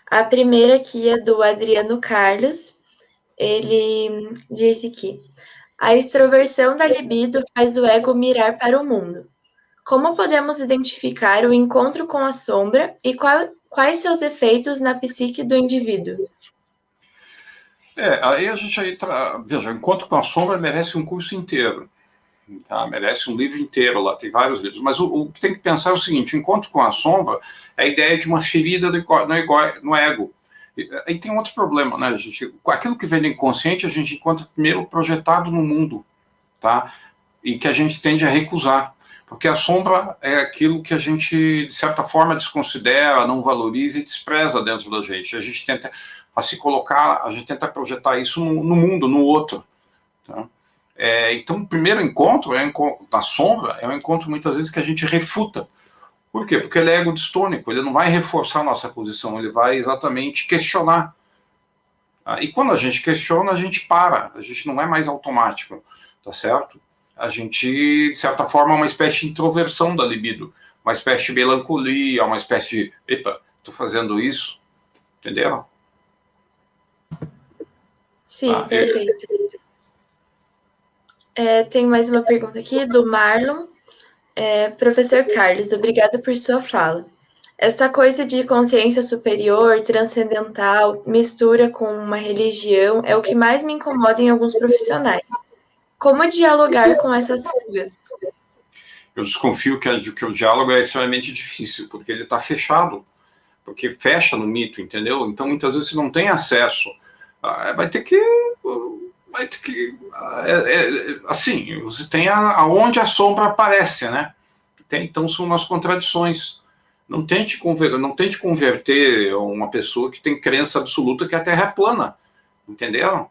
A primeira aqui é do Adriano Carlos. Ele disse que a extroversão da libido faz o ego mirar para o mundo. Como podemos identificar o encontro com a sombra e quais seus efeitos na psique do indivíduo? Aí a gente veja, o encontro com a sombra merece um curso inteiro. Tá? Merece um livro inteiro, lá tem vários livros, mas o que tem que pensar é o seguinte: o encontro com a sombra é a ideia de uma ferida no ego. Aí tem outro problema, né, gente? Aquilo que vem do inconsciente a gente encontra primeiro projetado no mundo, tá? E que a gente tende a recusar, porque a sombra é aquilo que a gente, de certa forma, desconsidera, não valoriza e despreza dentro da gente. A gente tenta se colocar, a gente tenta projetar isso no mundo, no outro, tá? Então, o primeiro encontro da sombra é um encontro muitas vezes que a gente refuta. Por quê? Porque ele é ego distônico, ele não vai reforçar a nossa posição, ele vai exatamente questionar. E quando a gente questiona, a gente para, a gente não é mais automático, tá certo? A gente, de certa forma, é uma espécie de introversão da libido, uma espécie de melancolia, uma espécie de, epa, estou fazendo isso, entenderam? Sim, perfeito. Tem mais uma pergunta aqui do Marlon. Professor Carlos, obrigado por sua fala. Essa coisa de consciência superior, transcendental, mistura com uma religião é o que mais me incomoda em alguns profissionais. Como dialogar com essas fugas? Eu desconfio que o diálogo é extremamente difícil, porque ele está fechado, porque fecha no mito, entendeu? Então, muitas vezes, você não tem acesso. Vai ter que assim, você tem aonde a sombra aparece, né? Então são umas contradições. Não tente converter uma pessoa que tem crença absoluta que a Terra é plana, entenderam?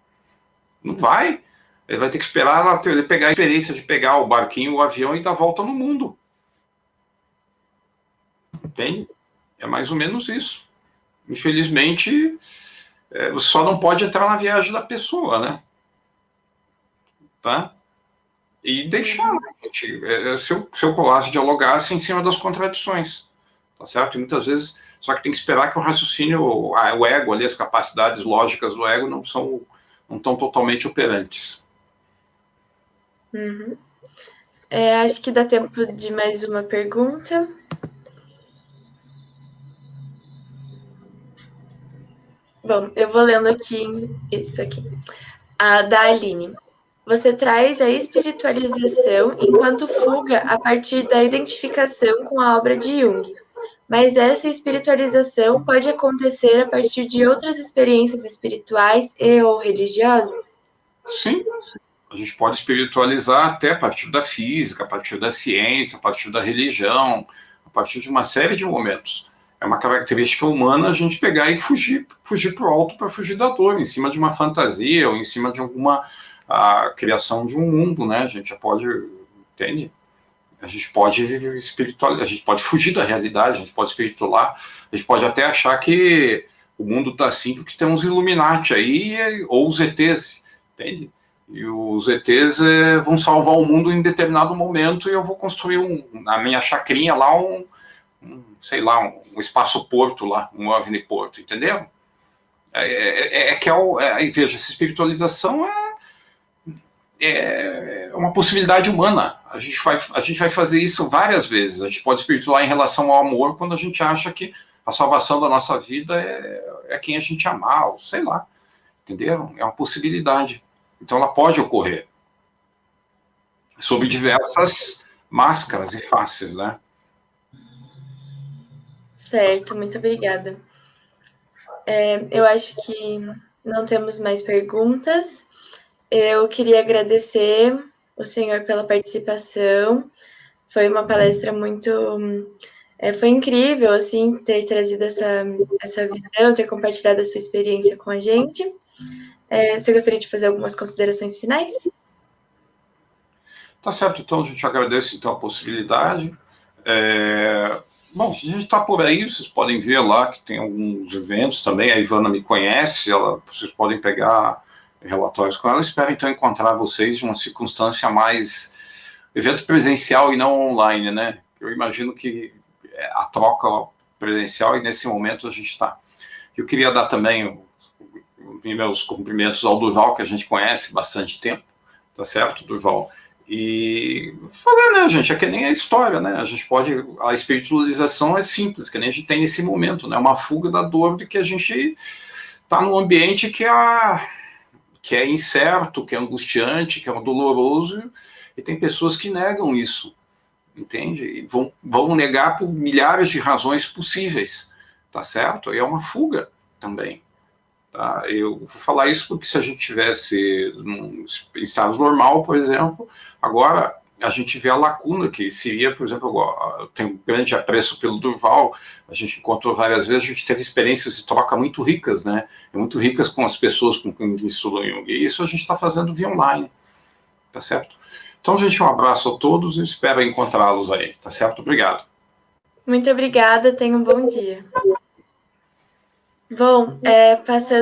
Não vai. Ele vai ter que esperar ele pegar a experiência de pegar o barquinho, o avião e dar volta no mundo. Entende? É mais ou menos isso. Infelizmente, você só não pode entrar na viagem da pessoa, né? Tá? E deixar, se eu colasse, dialogasse em cima das contradições, tá certo? E muitas vezes, só que tem que esperar que o raciocínio, o ego ali, as capacidades lógicas do ego não estão totalmente operantes. Uhum. Acho que dá tempo de mais uma pergunta. Bom, eu vou lendo aqui isso aqui. A da Aline. Você traz a espiritualização enquanto fuga a partir da identificação com a obra de Jung. Mas essa espiritualização pode acontecer a partir de outras experiências espirituais e ou religiosas? Sim, a gente pode espiritualizar até a partir da física, a partir da ciência, a partir da religião, a partir de uma série de momentos. É uma característica humana a gente pegar e fugir para o alto para fugir da dor, em cima de uma fantasia ou em cima de alguma criação de um mundo, né? A gente já pode, entende? A gente pode espiritualizar, a gente pode fugir da realidade, a gente pode espirituar, a gente pode até achar que o mundo está assim porque tem uns Illuminati aí, ou os ETs, entende? E os ETs vão salvar o mundo em determinado momento e eu vou construir na minha chacrinha lá sei lá, um espaço-porto lá, um OVNI-porto, entendeu? Veja, essa espiritualização é uma possibilidade humana. A gente vai fazer isso várias vezes. A gente pode espirituar em relação ao amor quando a gente acha que a salvação da nossa vida é quem a gente amar, ou sei lá, entendeu? É uma possibilidade. Então ela pode ocorrer sob diversas máscaras e faces, né? Certo, muito obrigada. Eu acho que não temos mais perguntas. Eu queria agradecer o senhor pela participação. Foi uma palestra muito... foi incrível, assim, ter trazido essa visão, ter compartilhado a sua experiência com a gente. Você gostaria de fazer algumas considerações finais? Tá certo, então a gente agradece então a possibilidade. Bom, se a gente está por aí, vocês podem ver lá que tem alguns eventos também. A Ivana me conhece, vocês podem pegar relatórios com ela. Espero então encontrar vocês em uma circunstância mais evento presencial e não online, né? Eu imagino que a troca presencial e nesse momento a gente está. Eu queria dar também meus cumprimentos ao Durval, que a gente conhece bastante tempo, tá certo, Durval? E falar, né, gente, é que nem a história, né? A gente pode. A espiritualização é simples, que nem a gente tem nesse momento, né? Uma fuga da dor de que a gente está num ambiente que é incerto, que é angustiante, que é doloroso, e tem pessoas que negam isso, entende? E vão negar por milhares de razões possíveis, tá certo? E é uma fuga também. Tá? Eu vou falar isso porque se a gente tivesse num estado normal, por exemplo, agora a gente vê a lacuna que seria, por exemplo, eu tenho um grande apreço pelo Durval, a gente encontrou várias vezes, a gente teve experiências de troca muito ricas, né? Muito ricas com as pessoas com quem estudam Jung, e isso a gente está fazendo via online, tá certo? Então, gente, um abraço a todos e espero encontrá-los aí, tá certo? Obrigado. Muito obrigada, tenha um bom dia. Bom, passando